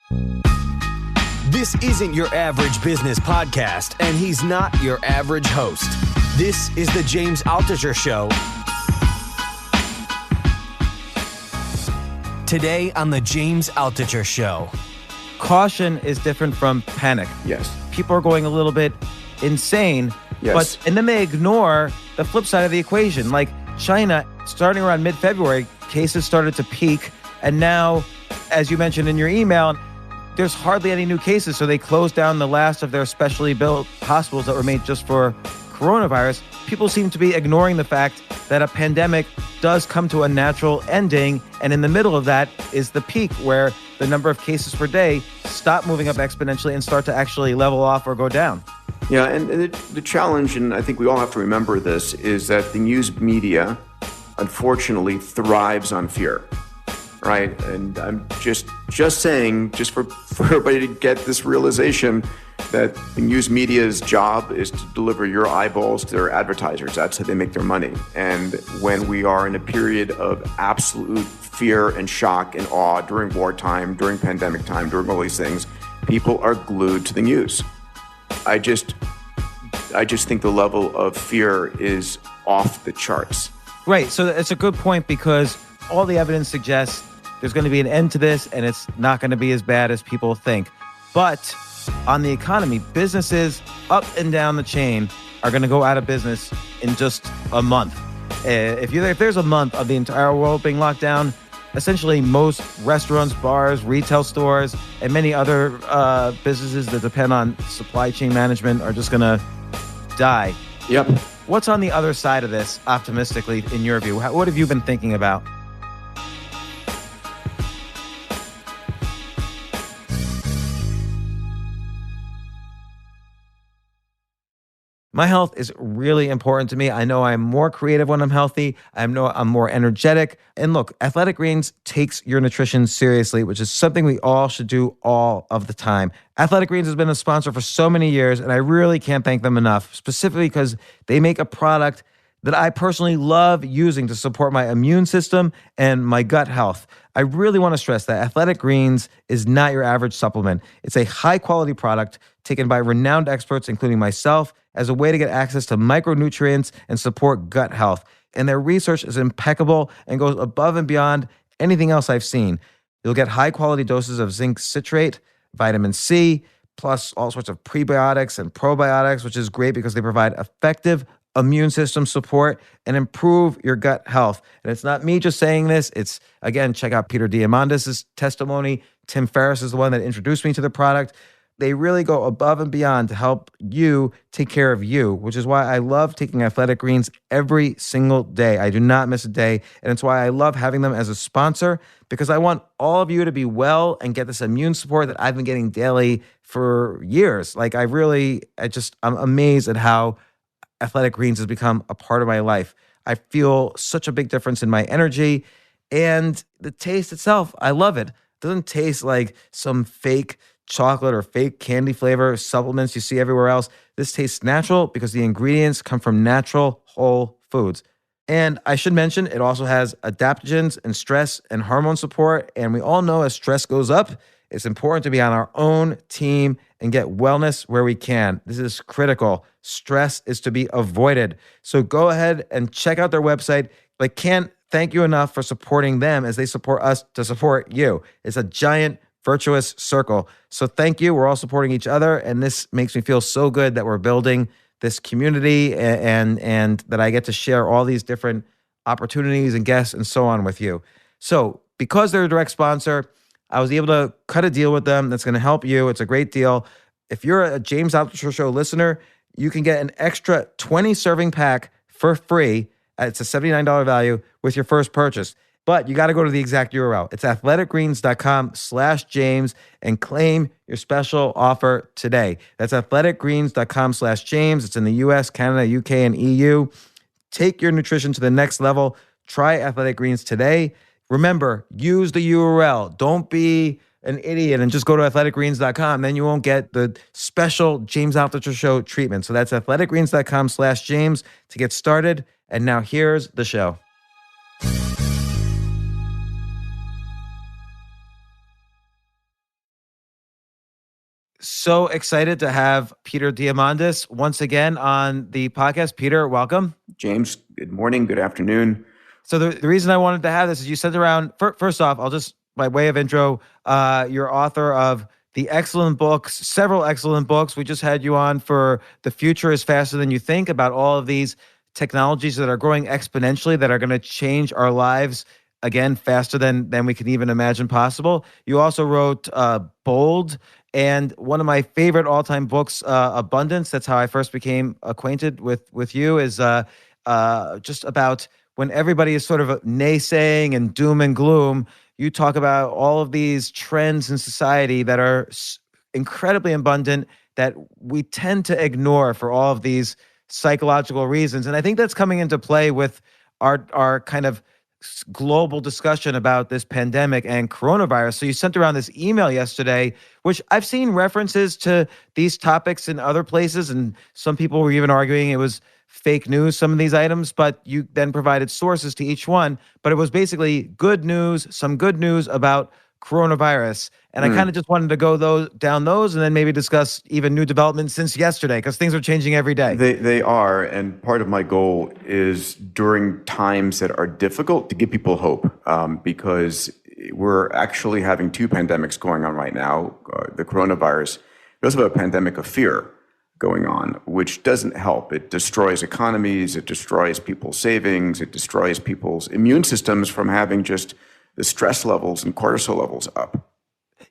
This isn't your average business podcast, and he's not your average host. This is the James Altucher Show. Today on the James Altucher Show. Caution is different from panic. Yes. People are going a little bit insane, Yes. and then they ignore the flip side of the equation. Like China, starting around mid-February, cases started to peak, and now, as you mentioned in your email, there's hardly any new cases, so they closed down the last of their specially built hospitals that were made just for coronavirus. People seem to be ignoring the fact that a pandemic does come to a natural ending, and in the middle of that is the peak where the number of cases per day stop moving up exponentially and start to actually level off or go down. Yeah, and the challenge, and I think we all have to remember this, is that the news media, unfortunately, thrives on fear. Right, and I'm just saying, just for everybody to get this realization that the news media's job is to deliver your eyeballs to their advertisers. That's how they make their money. And when we are in a period of absolute fear and shock and awe during wartime, during pandemic time, during all these things, people are glued to the news. I just think the level of fear is off the charts. Right, so it's a good point because all the evidence suggests there's going to be an end to this, and it's not going to be as bad as people think. But on the economy, businesses up and down the chain are going to go out of business in just a month. If there's a month of the entire world being locked down, essentially most restaurants, bars, retail stores, and many other businesses that depend on supply chain management are just going to die. Yep. What's on the other side of this, optimistically, in your view? What have you been thinking about? My health is really important to me. I know I'm more creative when I'm healthy. I know I'm more energetic. And look, Athletic Greens takes your nutrition seriously, which is something we all should do all of the time. Athletic Greens has been a sponsor for so many years, and I really can't thank them enough, specifically because they make a product that I personally love using to support my immune system and my gut health. I really want to stress that Athletic Greens is not your average supplement. It's a high-quality product taken by renowned experts, including myself, as a way to get access to micronutrients and support gut health. And their research is impeccable and goes above and beyond anything else I've seen. You'll get high-quality doses of zinc citrate, vitamin C, plus all sorts of prebiotics and probiotics, which is great because they provide effective immune system support and improve your gut health. And it's not me just saying this. It's, again, check out Peter Diamandis' testimony. Tim Ferriss is the one that introduced me to the product. They really go above and beyond to help you take care of you, which is why I love taking Athletic Greens every single day. I do not miss a day. And it's why I love having them as a sponsor, because I want all of you to be well and get this immune support that I've been getting daily for years. Like I'm amazed at how Athletic Greens has become a part of my life. I feel such a big difference in my energy, and the taste itself, I love it. It doesn't taste like some fake chocolate or fake candy flavor supplements you see everywhere else. This tastes natural because the ingredients come from natural whole foods. And I should mention, it also has adaptogens and stress and hormone support. And we all know as stress goes up, it's important to be on our own team and get wellness where we can. This is critical. Stress is to be avoided. So go ahead and check out their website. I can't thank you enough for supporting them as they support us to support you. It's a giant virtuous circle. So thank you. We're all supporting each other. And this makes me feel so good that we're building this community and that I get to share all these different opportunities and guests and so on with you. So because they're a direct sponsor, I was able to cut a deal with them that's going to help you. It's a great deal. If you're a James Altucher Show listener, you can get an extra 20 serving pack for free. It's a $79 value with your first purchase. But you got to go to the exact URL. It's athleticgreens.com/James and claim your special offer today. That's athleticgreens.com/James. It's in the US, Canada, UK, and EU. Take your nutrition to the next level. Try Athletic Greens today. Remember, use the URL. Don't be an idiot and just go to athleticgreens.com. Then you won't get the special James Altucher Show treatment. So that's athleticgreens.com/James to get started. And now here's the show. So excited to have Peter Diamandis once again on the podcast. Peter, welcome. James, good morning, good afternoon. So the reason I wanted to have this is you sent around, first off, I'll just, by way of intro, you're author of the excellent books, several excellent books. We just had you on for The Future is Faster Than You Think, about all of these technologies that are growing exponentially that are going to change our lives, again, faster than we can even imagine possible. You also wrote Bold, and one of my favorite all-time books, Abundance. That's how I first became acquainted with you, is just about when everybody is sort of naysaying and doom and gloom. You talk about all of these trends in society that are incredibly abundant that we tend to ignore for all of these psychological reasons. And I think that's coming into play with our kind of global discussion about this pandemic and coronavirus. So you sent around this email yesterday, which I've seen references to these topics in other places, and some people were even arguing it was fake news, some of these items, but you then provided sources to each one. But it was basically good news, some good news about coronavirus. And I kind of just wanted to go down those and then maybe discuss even new developments since yesterday, because things are changing every day. They are, and part of my goal is during times that are difficult to give people hope, because we're actually having two pandemics going on right now, the coronavirus. We also have a pandemic of fear going on, which doesn't help. It destroys economies, it destroys people's savings, it destroys people's immune systems from having just the stress levels and cortisol levels up.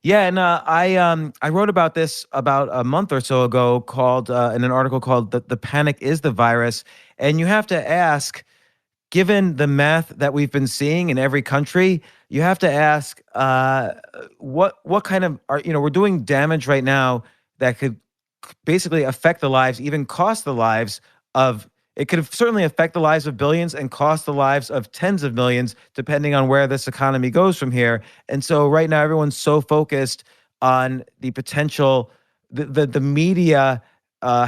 Yeah, and I wrote about this about a month or so ago, called in an article called "The Panic is the Virus," and you have to ask, given the math that we've been seeing in every country, you have to ask what kind of we're doing damage right now that could basically affect the lives, even cost the lives of. It could certainly affect the lives of billions and cost the lives of tens of millions, depending on where this economy goes from here. And so right now, everyone's so focused on the potential, the media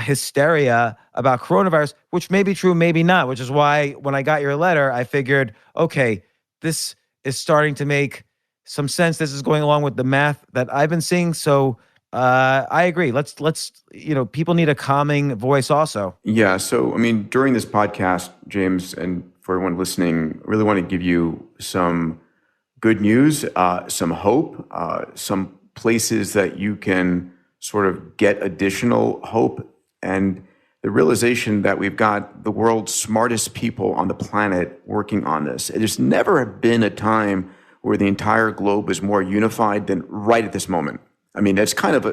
hysteria about coronavirus, which may be true, maybe not, which is why when I got your letter, I figured, okay, this is starting to make some sense. This is going along with the math that I've been seeing. So I agree. Let's people need a calming voice also. Yeah. So, I mean, during this podcast, James, and for everyone listening, I really want to give you some good news, some hope, some places that you can sort of get additional hope, and the realization that we've got the world's smartest people on the planet working on this. There's never been a time where the entire globe is more unified than right at this moment. I mean, that's kind of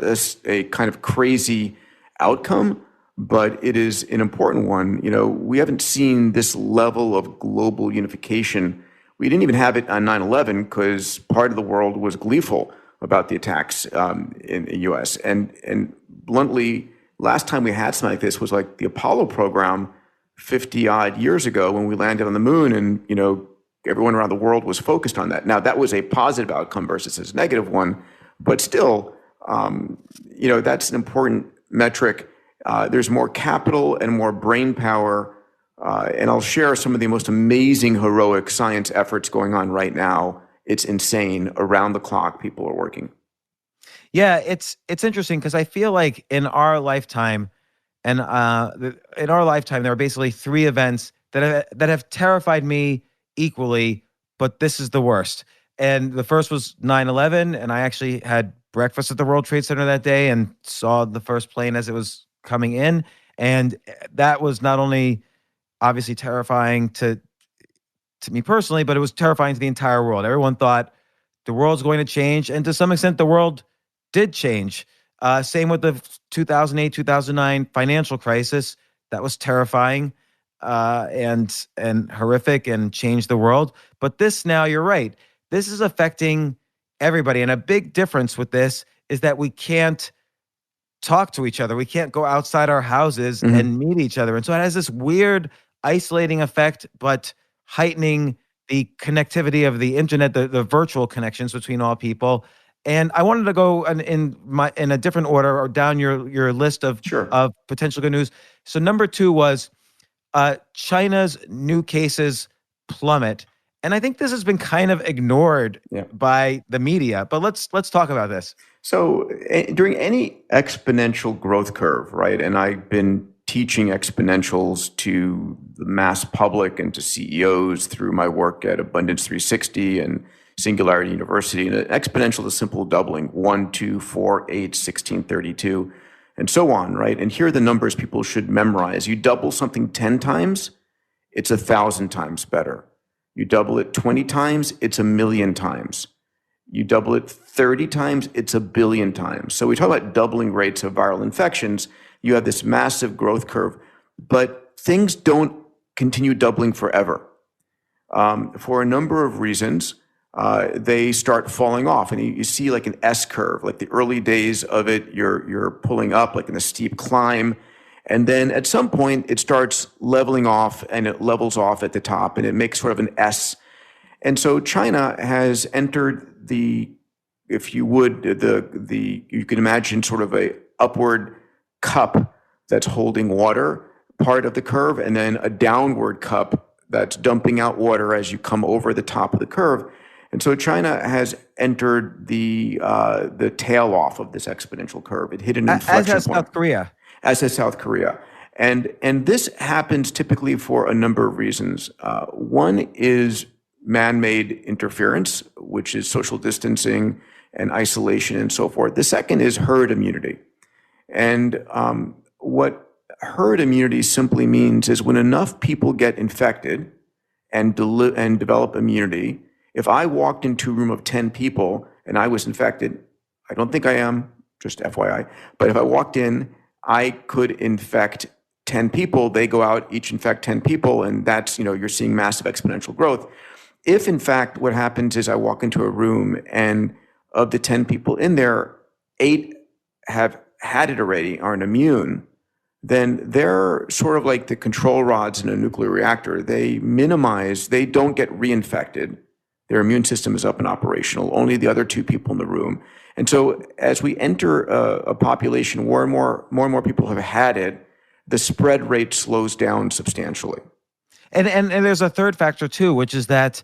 a kind of crazy outcome, but it is an important one. We haven't seen this level of global unification. We didn't even have it on 9/11 because part of the world was gleeful about the attacks in the U.S. And bluntly, last time we had something like this was like the Apollo program 50 odd years ago when we landed on the moon, and everyone around the world was focused on that. Now, that was a positive outcome versus a negative one. But still, that's an important metric. There's more capital and more brain power. And I'll share some of the most amazing, heroic science efforts going on right now. It's insane. Around the clock, people are working. Yeah, it's interesting because I feel like in our lifetime, there are basically three events that have terrified me equally, but this is the worst. And the first was 9/11, and I actually had breakfast at the World Trade Center that day and saw the first plane as it was coming in. And that was not only obviously terrifying to me personally, but it was terrifying to the entire world. Everyone thought the world's going to change, and to some extent, the world did change. Same with the 2008, 2009 financial crisis. That was terrifying and horrific and changed the world. But this now, you're right. This is affecting everybody. And a big difference with this is that we can't talk to each other. We can't go outside our houses and meet each other. And so it has this weird isolating effect, but heightening the connectivity of the internet, the virtual connections between all people. And I wanted to go in a different order or down your list of potential good news. So number 2 was China's new cases plummet. And I think this has been kind of ignored by the media. But let's talk about this. So during any exponential growth curve, right? And I've been teaching exponentials to the mass public and to CEOs through my work at Abundance 360 and Singularity University. And an exponential is simple doubling: 1, 2, 4, 8, 16, 32, and so on, right? And here are the numbers people should memorize. You double something 10 times, it's 1,000 times better. You double it 20 times, it's 1,000,000 times. You double it 30 times, it's 1,000,000,000 times. So we talk about doubling rates of viral infections. You have this massive growth curve, but things don't continue doubling forever. For a number of reasons, they start falling off, and you see like an S curve. Like the early days of it, you're pulling up like in a steep climb, and then at some point it starts leveling off, and it levels off at the top, and it makes sort of an S. And so China has entered if you would, you can imagine sort of a upward cup that's holding water, part of the curve, and then a downward cup that's dumping out water as you come over the top of the curve. And so China has entered the tail off of this exponential curve. It hit an inflection point. As has South Korea. As has South Korea. And this happens typically for a number of reasons. One is man-made interference, which is social distancing and isolation and so forth. The second is herd immunity. And what herd immunity simply means is when enough people get infected and develop immunity, if I walked into a room of 10 people and I was infected, I don't think I am, just FYI, but if I walked in, I could infect 10 people, they go out, each infect 10 people, and that's, you're seeing massive exponential growth. If, in fact, what happens is I walk into a room and of the 10 people in there, 8 have had it already, aren't immune, then they're sort of like the control rods in a nuclear reactor. They don't get reinfected. Their immune system is up and operational, only the other 2 people in the room. And so as we enter a population, more and more people have had it, the spread rate slows down substantially. And there's a third factor too, which is that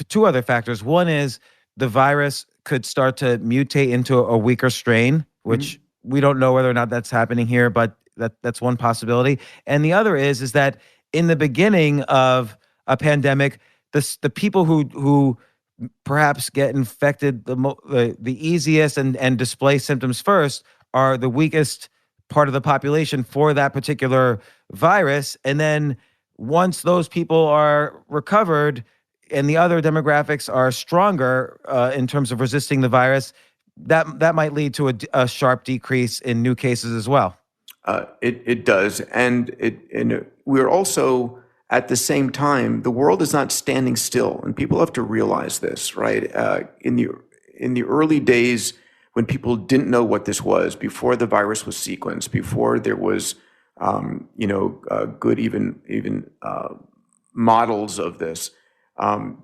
two other factors. One is the virus could start to mutate into a weaker strain, which we don't know whether or not that's happening here, but that's one possibility. And the other is that in the beginning of a pandemic, the people who perhaps get infected the easiest and display symptoms first are the weakest part of the population for that particular virus. And then once those people are recovered and the other demographics are stronger in terms of resisting the virus, that might lead to a sharp decrease in new cases as well. It does. And we're also, at the same time, the world is not standing still. And people have to realize this, right? In the early days, when people didn't know what this was, before the virus was sequenced, before there was good even models of this,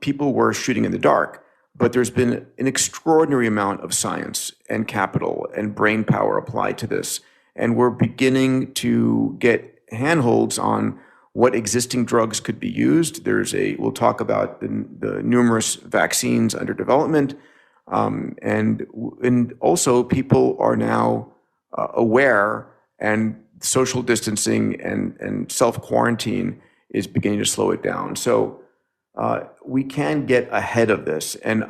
people were shooting in the dark. But there's been an extraordinary amount of science and capital and brain power applied to this. And we're beginning to get handholds on what existing drugs could be used. We'll talk about the numerous vaccines under development. And also people are now aware, and social distancing and self-quarantine is beginning to slow it down. So we can get ahead of this. And,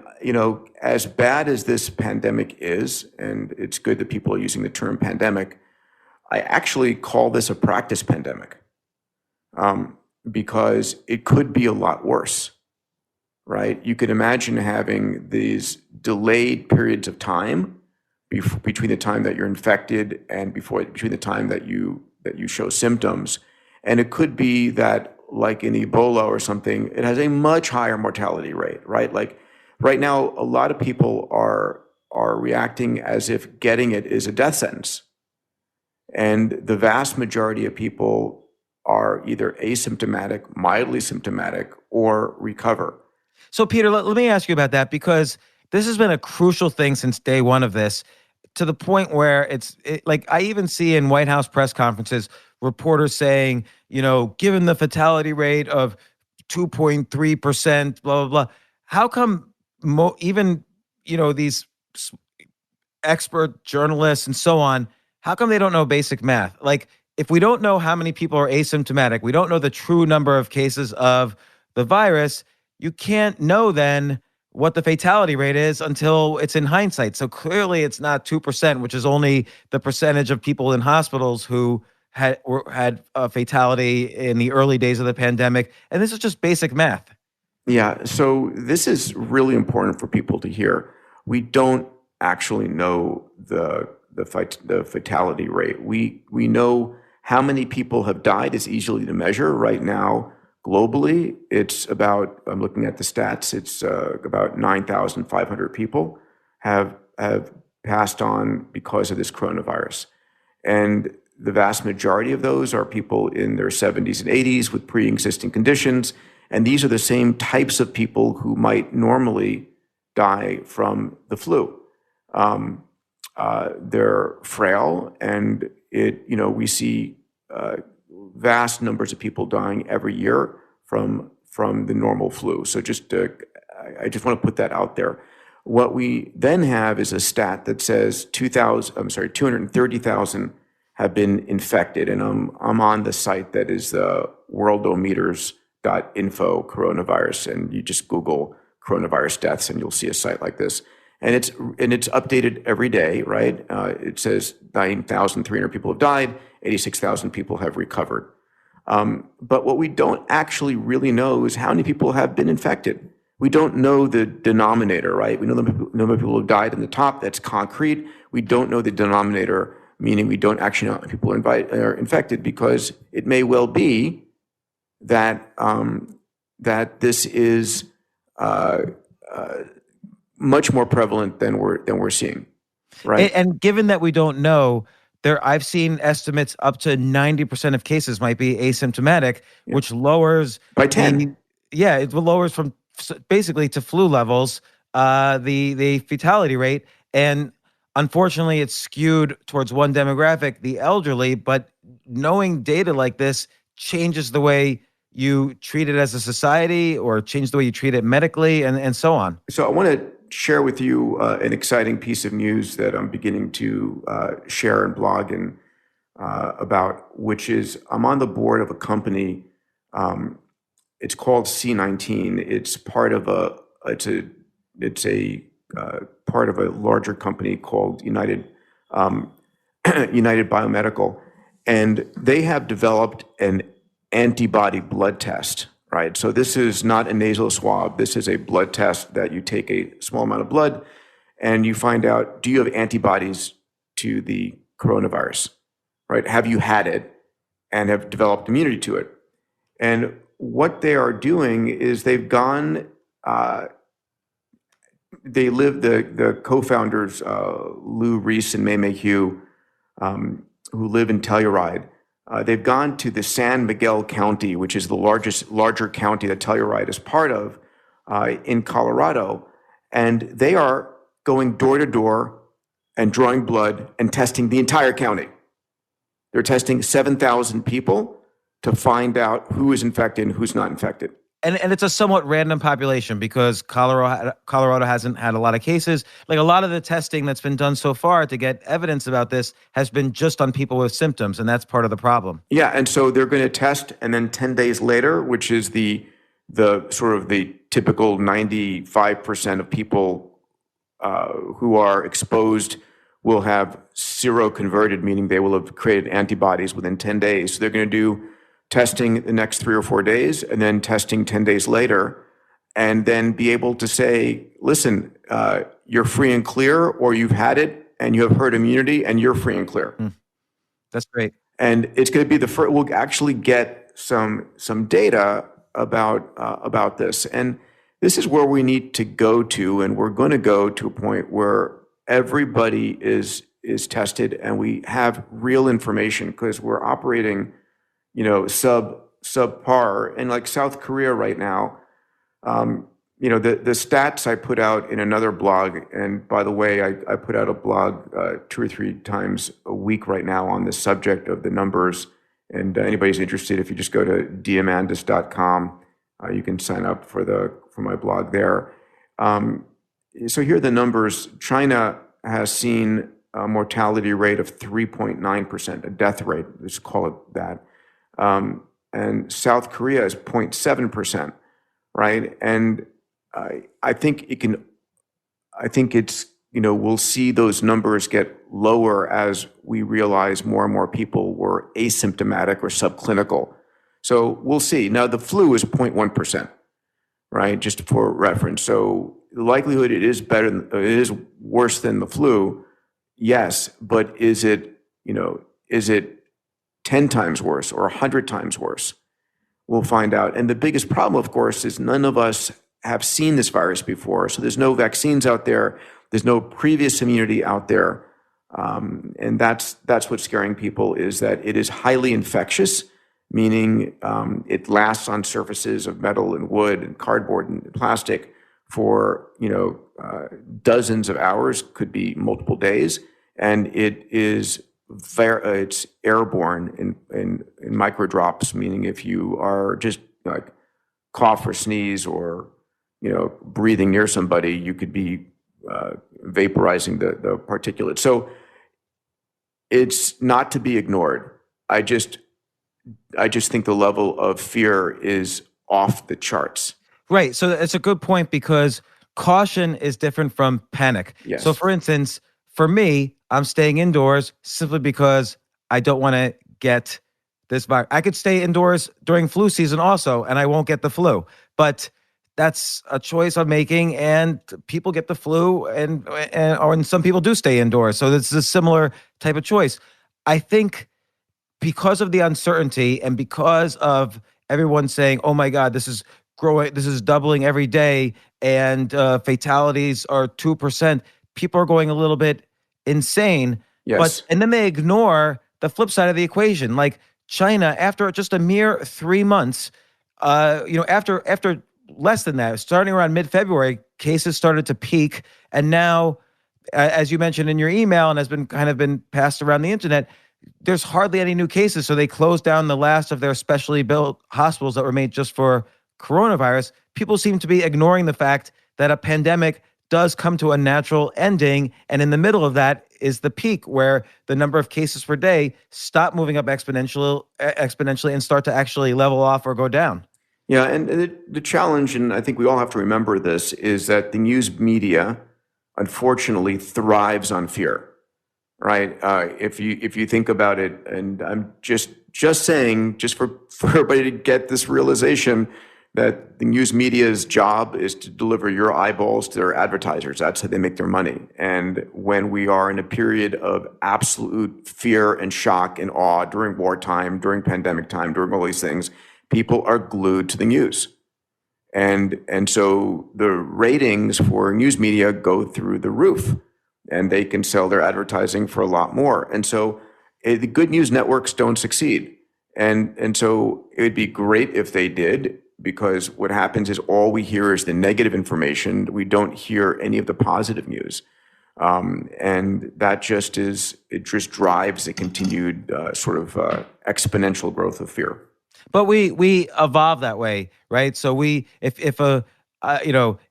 as bad as this pandemic is, and it's good that people are using the term pandemic, I actually call this a practice pandemic because it could be a lot worse, right? You could imagine having these delayed periods of time between the time that you're infected and between the time that you show symptoms. And it could be that, like in Ebola or something, it has a much higher mortality rate, right? Like right now, a lot of people are reacting as if getting it is a death sentence. And the vast majority of people are either asymptomatic, mildly symptomatic, or recover. So Peter, let me ask you about that, because this has been a crucial thing since day one of this, to the point where like I even see in White House press conferences, reporters saying, given the fatality rate of 2.3%, blah, blah, blah. How come even, these expert journalists and so on, how come they don't know basic math? Like, if we don't know how many people are asymptomatic, we don't know the true number of cases of the virus, you can't know then what the fatality rate is until it's in hindsight. So clearly it's not 2%, which is only the percentage of people in hospitals who had a fatality in the early days of the pandemic. And this is just basic math. Yeah, so this is really important for people to hear. We don't actually know the fatality rate. We know how many people have died is easily to measure right now. Globally, it's about, I'm looking at the stats, it's about 9,500 people have passed on because of this coronavirus. And the vast majority of those are people in their 70s and 80s with pre-existing conditions. And these are the same types of people who might normally die from the flu. They're frail, and we see vast numbers of people dying every year from the normal flu. So I just want to put that out there. What we then have is a stat that says 230,000 have been infected, and I'm on the site that is worldometers.info coronavirus, and you just Google coronavirus deaths, and you'll see a site like this. And it's updated every day, right? It says 9,300 people have died, 86,000 people have recovered. But what we don't actually really know is how many people have been infected. We don't know the denominator, right? We know the number of people who have died in the top, that's concrete. We don't know the denominator, meaning we don't actually know how many people are infected, because it may well be that this is much more prevalent than we're seeing, right? And given that we don't know, I've seen estimates up to 90% of cases might be asymptomatic, which lowers by 10. It lowers from basically to flu levels the fatality rate, and unfortunately it's skewed towards one demographic, the elderly. But knowing data like this changes the way you treat it as a society, or change the way you treat it medically, and so on. So I want to share with you an exciting piece of news that I'm beginning to share and blog about, which is I'm on the board of a company. It's called C19. It's part of a part of a larger company called United Biomedical, and they have developed an antibody blood test. Right. So this is not a nasal swab. This is a blood test that you take a small amount of blood and you find out, do you have antibodies to the coronavirus? Right. Have you had it and have developed immunity to it? And what they are doing is they've gone, the co-founders, Lou Reese and Mei Mayhew, who live in Telluride, they've gone to the San Miguel County, which is the larger county that Telluride is part of, in Colorado, and they are going door to door and drawing blood and testing the entire county. They're testing 7,000 people to find out who is infected and who's not infected. And it's a somewhat random population, because Colorado hasn't had a lot of cases. Like, a lot of the testing that's been done so far to get evidence about this has been just on people with symptoms, and that's part of the problem. Yeah, and so they're going to test, and then 10 days later, which is the sort of the typical 95% of people who are exposed will have seroconverted, meaning they will have created antibodies within 10 days. So they're going to do testing the next 3 or 4 days, and then testing 10 days later, and then be able to say, listen, you're free and clear, or you've had it and you have herd immunity and you're free and clear. That's great. And it's going to be the first, we'll actually get some data about this. And this is where we need to go to, and we're going to go to a point where everybody is tested and we have real information, because we're operating subpar. And like South Korea right now, the stats I put out in another blog, and by the way, I put out a blog 2 or 3 times a week right now on the subject of the numbers. And anybody's interested, if you just go to Diamandis.com You can sign up for my blog there. So here are the numbers. China has seen a mortality rate of 3.9%, a death rate, let's call it that. And South Korea is 0.7%, right? And I think it's, we'll see those numbers get lower as we realize more and more people were asymptomatic or subclinical. So we'll see. Now the flu is 0.1%, right? Just for reference. So the likelihood it is worse than the flu, yes, but is it 10 times worse or 100 times worse? We'll find out. And the biggest problem, of course, is none of us have seen this virus before. So there's no vaccines out there. There's no previous immunity out there. And that's what's scaring people, is that it is highly infectious, meaning it lasts on surfaces of metal and wood and cardboard and plastic for dozens of hours, could be multiple days, and it's airborne in microdrops, meaning if you are just like cough or sneeze or breathing near somebody, you could be vaporizing the particulate. So it's not to be ignored. I just think the level of fear is off the charts. Right. So it's a good point, because caution is different from panic. Yes. So for instance, for me, I'm staying indoors simply because I don't want to get this virus. I could stay indoors during flu season also, and I won't get the flu. But that's a choice I'm making, and people get the flu, and some people do stay indoors. So this is a similar type of choice. I think because of the uncertainty and because of everyone saying, oh my God, this is growing, this is doubling every day, and fatalities are 2%, people are going a little bit insane. Yes. And then they ignore the flip side of the equation. Like China, after just a mere 3 months, after less than that, starting around mid-February, cases started to peak. And now, as you mentioned in your email and has been passed around the internet, there's hardly any new cases. So they closed down the last of their specially built hospitals that were made just for coronavirus. People seem to be ignoring the fact that a pandemic does come to a natural ending. And in the middle of that is the peak, where the number of cases per day stop moving up exponentially and start to actually level off or go down. Yeah, and the challenge, and I think we all have to remember this, is that the news media, unfortunately, thrives on fear, right? If you think about it, and I'm just saying, just for everybody to get this realization, that the news media's job is to deliver your eyeballs to their advertisers. That's how they make their money. And when we are in a period of absolute fear and shock and awe during wartime, during pandemic time, during all these things, people are glued to the news. And so the ratings for news media go through the roof, and they can sell their advertising for a lot more. And so the good news networks don't succeed. And so it would be great if they did, because what happens is all we hear is the negative information. We don't hear any of the positive news. And that just drives the continued exponential growth of fear. But we evolve that way, right? So if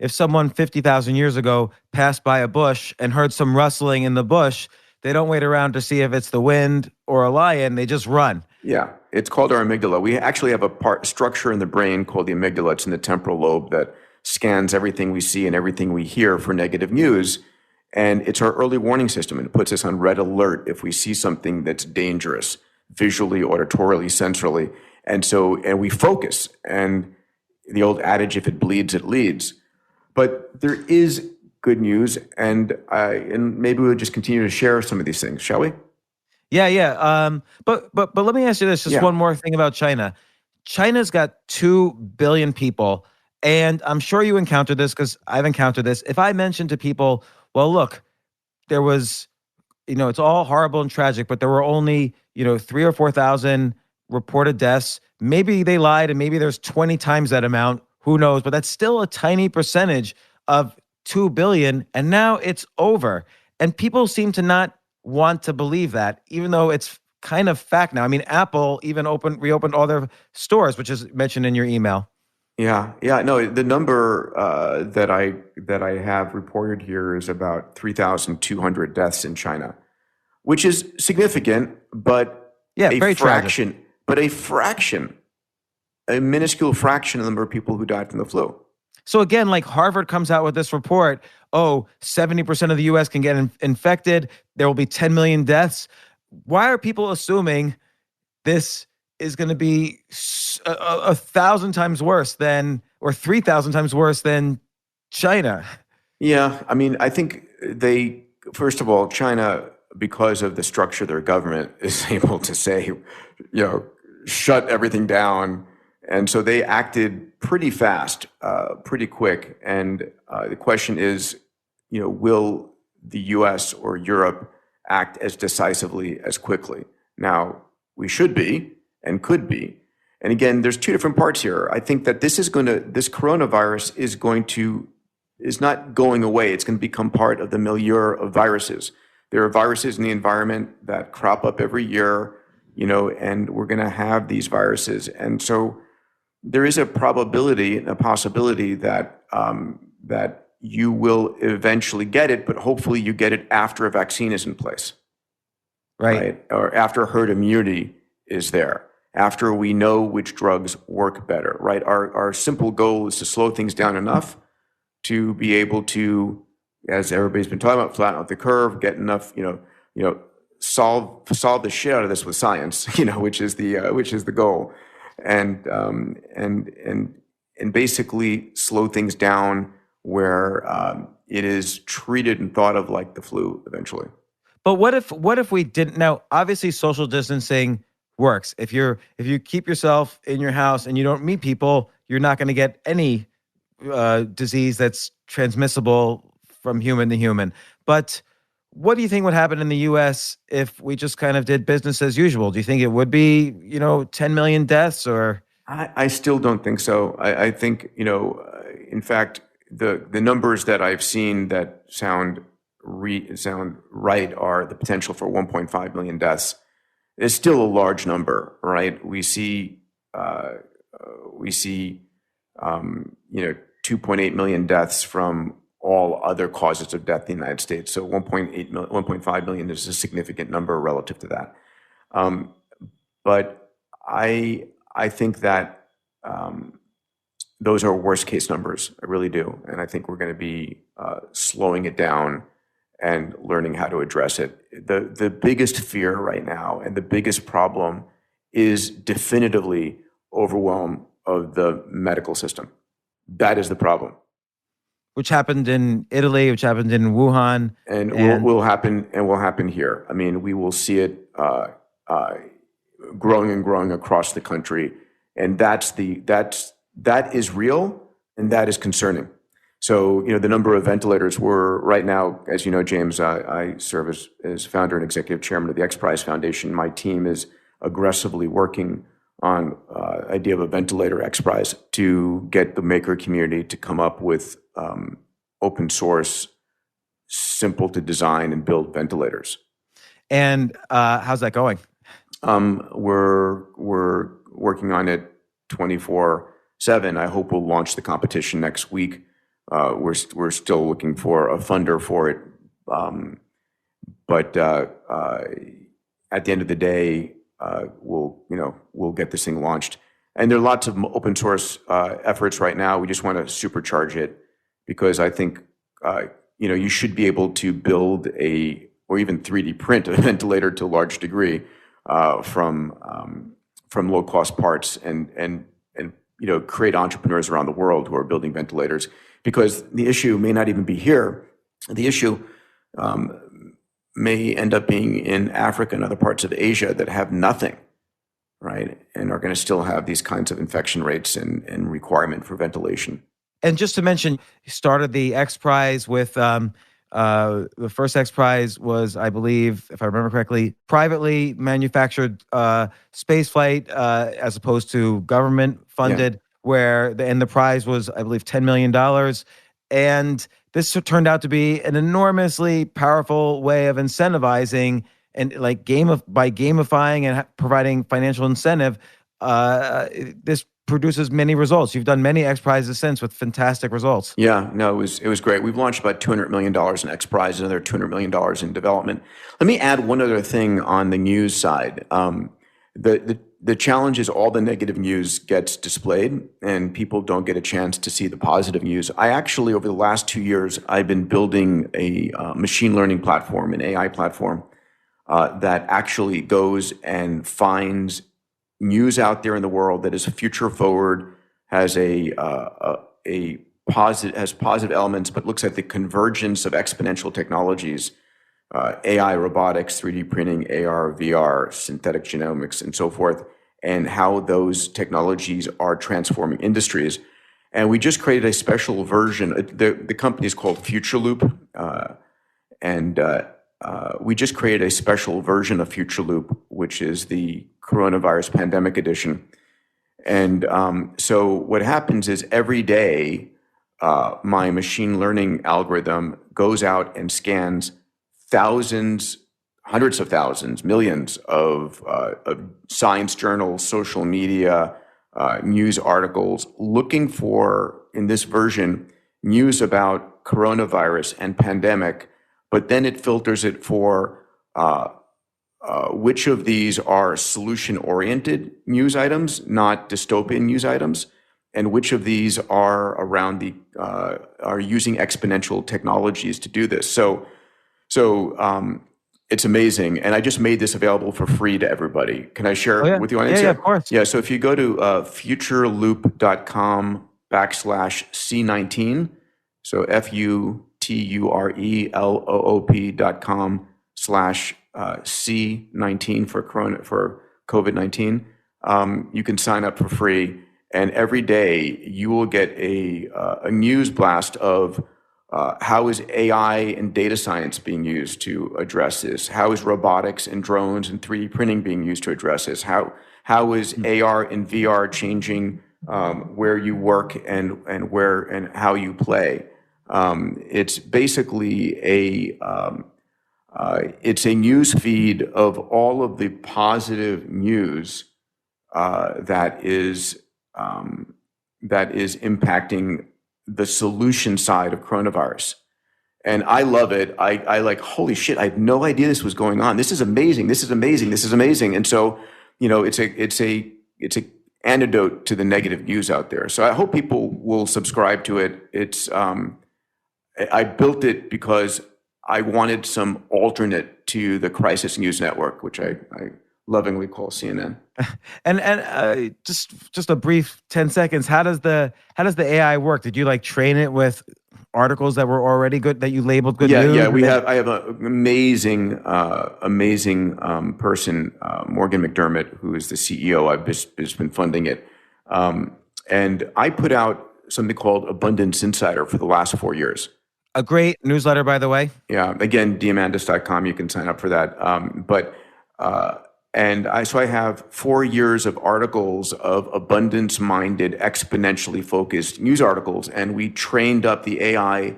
someone 50,000 years ago passed by a bush and heard some rustling in the bush, they don't wait around to see if it's the wind or a lion. They just run. Yeah, it's called our amygdala. We actually have a structure in the brain called the amygdala. It's in the temporal lobe that scans everything we see and everything we hear for negative news. And it's our early warning system. And it puts us on red alert if we see something that's dangerous, visually, auditorily, sensorily. And we focus. And the old adage, if it bleeds, it leads. But there is good news. And maybe we'll just continue to share some of these things, shall we? Yeah. But let me ask you this, one more thing about China. China's got 2 billion people, and I'm sure you encountered this because I've encountered this. If I mention to people, well, look, there was, it's all horrible and tragic, but there were only, 3,000 or 4,000 reported deaths. Maybe they lied, and maybe there's 20 times that amount. Who knows? But that's still a tiny percentage of 2 billion, and now it's over. And people seem to not want to believe that, even though it's kind of fact now. I mean, Apple even reopened all their stores, which is mentioned in your email. Yeah. No, the number that I have reported here is about 3,200 deaths in China, which is significant, but Yeah, a very tragic. fraction, a minuscule fraction of the number of people who died from the flu. So again, like Harvard comes out with this report, 70% of the US can get infected. There will be 10 million deaths. Why are people assuming this is going to be 1,000 times worse than, or 3,000 times worse than China? Yeah, I mean, I think first of all, China, because of the structure of their government, is able to say, shut everything down. And so they acted pretty fast, pretty quick. And the question is, will the US or Europe act as decisively as quickly? Now, we should be and could be. And again, there's two different parts here. I think that this coronavirus is not going away. It's going to become part of the milieu of viruses. There are viruses in the environment that crop up every year, and we're going to have these viruses. And so there is a possibility that that you will eventually get it, but hopefully you get it after a vaccine is in place, right? Or after herd immunity is there, after we know which drugs work better, right? Our simple goal is to slow things down enough to be able to, as everybody's been talking about, flatten out the curve, get enough, solve the shit out of this with science, which is the goal, and basically slow things down where it is treated and thought of like the flu eventually. But what if we didn't? Now, obviously, social distancing works. If you keep yourself in your house and you don't meet people, you're not going to get any disease that's transmissible from human to human. But what do you think would happen in the U.S. if we just kind of did business as usual? Do you think it would be, 10 million deaths or? I still don't think so. I think, in fact, the numbers that I've seen that sound right are the potential for 1.5 million deaths. It's still a large number, right? We see 2.8 million deaths from all other causes of death in the United States. So 1.5 million is a significant number relative to that. But I think that those are worst case numbers. I really do. And I think we're going to be slowing it down and learning how to address it. The biggest fear right now and the biggest problem is definitively overwhelm of the medical system. That is the problem. Which happened in Italy, which happened in Wuhan. And will happen here. I mean, we will see it growing and growing across the country. And that is real and that is concerning. So, the number of ventilators right now, as you know, James, I serve as founder and executive chairman of the X Prize Foundation. My team is aggressively working on idea of a ventilator X Prize to get the maker community to come up with open source, simple to design and build ventilators. And how's that going? We're working on it 24/7. I hope we'll launch the competition next week. We're still looking for a funder for it, but at the end of the day, we'll get this thing launched. And there are lots of open source efforts right now. We just want to supercharge it because I think you should be able to build or even 3D print a ventilator to a large degree from low cost parts and create entrepreneurs around the world who are building ventilators. Because the issue may not even be here. The issue may end up being in Africa and other parts of Asia that have nothing, right? And are going to still have these kinds of infection rates and requirement for ventilation. And just to mention, you started the X Prize with the first X Prize was, I believe, if I remember correctly, privately manufactured space flight as opposed to government funded. Yeah. And the prize was, I believe, $10 million. And this turned out to be an enormously powerful way of incentivizing and by gamifying and providing financial incentive. This produces many results. You've done many X Prizes since with fantastic results. Yeah, no, it was great. We've launched about $200 million in X Prize, another $200 million in development. Let me add one other thing on the news side. The challenge is all the negative news gets displayed and people don't get a chance to see the positive news. I actually, over the last 2 years, I've been building a machine learning platform, an AI platform, that actually goes and finds news out there in the world that is future forward, has positive elements, but looks at the convergence of exponential technologies, AI, robotics, 3D printing, AR, VR, synthetic genomics, and so forth, and how those technologies are transforming industries. And we just created a special version. The company is called Future Loop, and we just created a special version of Future Loop, which is the coronavirus pandemic edition. And so what happens is every day, my machine learning algorithm goes out and scans thousands, hundreds of thousands, millions of science journals, social media, news articles, looking for, in this version, news about coronavirus and pandemic, but then it filters it for which of these are solution-oriented news items, not dystopian news items, and which of these are around are using exponential technologies to do this. So it's amazing, and I just made this available for free to everybody. Can I share with the audience? Yeah, of course. Yeah, so if you go to futureloop.com/C19, so futureloop.com/C19 for COVID-19, you can sign up for free. And every day you will get a news blast of how is AI and data science being used to address this? How is robotics and drones and 3D printing being used to address this? How is AR and VR changing where you work and where and how you play? It's basically it's a news feed of all of the positive news that is impacting the solution side of coronavirus. And I love it. I like, holy shit, I had no idea this was going on. This is amazing. This is amazing. This is amazing. And so, it's a antidote to the negative news out there. So I hope people will subscribe to it. It's I built it because I wanted some alternate to the crisis news network, which I lovingly call CNN. And just a brief 10 seconds. How does the AI work? Did you train it with articles that were already good, that you labeled good news? Yeah. I have an amazing person, Morgan McDermott, who is the CEO. I've just been funding it, and I put out something called Abundance Insider for the last 4 years. A great newsletter, by the way. Yeah. Again, Diamandis.com. You can sign up for that. So I have 4 years of articles of abundance-minded, exponentially focused news articles, and we trained up the AI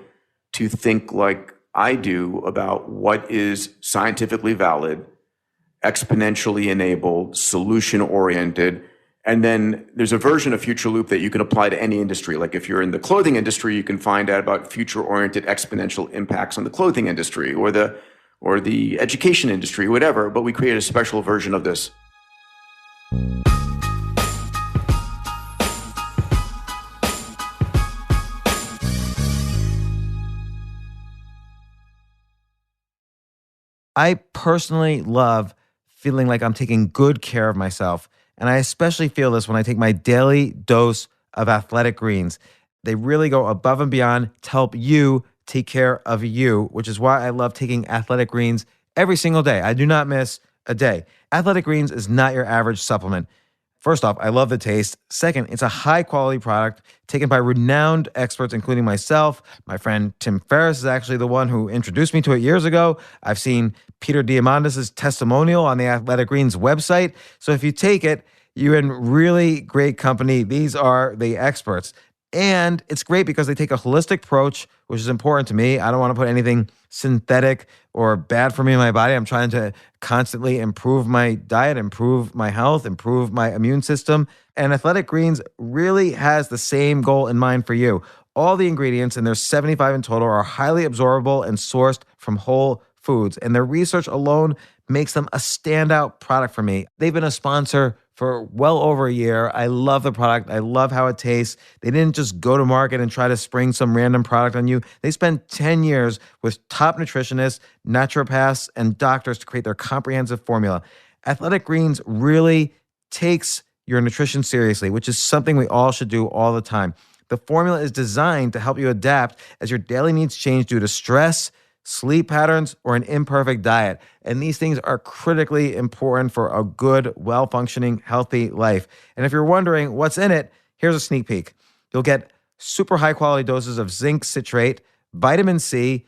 to think like I do about what is scientifically valid, exponentially enabled, solution-oriented. And then there's a version of Future Loop that you can apply to any industry. Like if you're in the clothing industry, you can find out about future-oriented exponential impacts on the clothing industry or the education industry, whatever, but we created a special version of this. I personally love feeling like I'm taking good care of myself. And I especially feel this when I take my daily dose of athletic greens. They really go above and beyond to help you take care of you, which is why I love taking athletic greens every single day. I do not miss a day. Athletic greens is not your average supplement. First off, I love the taste. Second, it's a high quality product taken by renowned experts, including myself. My friend Tim Ferriss is actually the one who introduced me to it years ago. I've seen Peter Diamandis' testimonial on the Athletic Greens website. So if you take it, you're in really great company. These are the experts. And it's great because they take a holistic approach, which is important to me. I don't want to put anything synthetic or bad for me in my body. I'm trying to constantly improve my diet, improve my health, improve my immune system. And Athletic Greens really has the same goal in mind for you. All the ingredients, and there's 75 in total, are highly absorbable and sourced from whole foods. And their research alone makes them a standout product for me. They've been a sponsor for well over a year. I love the product. I love how it tastes. They didn't just go to market and try to spring some random product on you. They spent 10 years with top nutritionists, naturopaths, and doctors to create their comprehensive formula. Athletic Greens really takes your nutrition seriously, which is something we all should do all the time. The formula is designed to help you adapt as your daily needs change due to stress, sleep patterns, or an imperfect diet. And these things are critically important for a good, well-functioning, healthy life. And if you're wondering what's in it, here's a sneak peek. You'll get super high-quality doses of zinc citrate, vitamin C,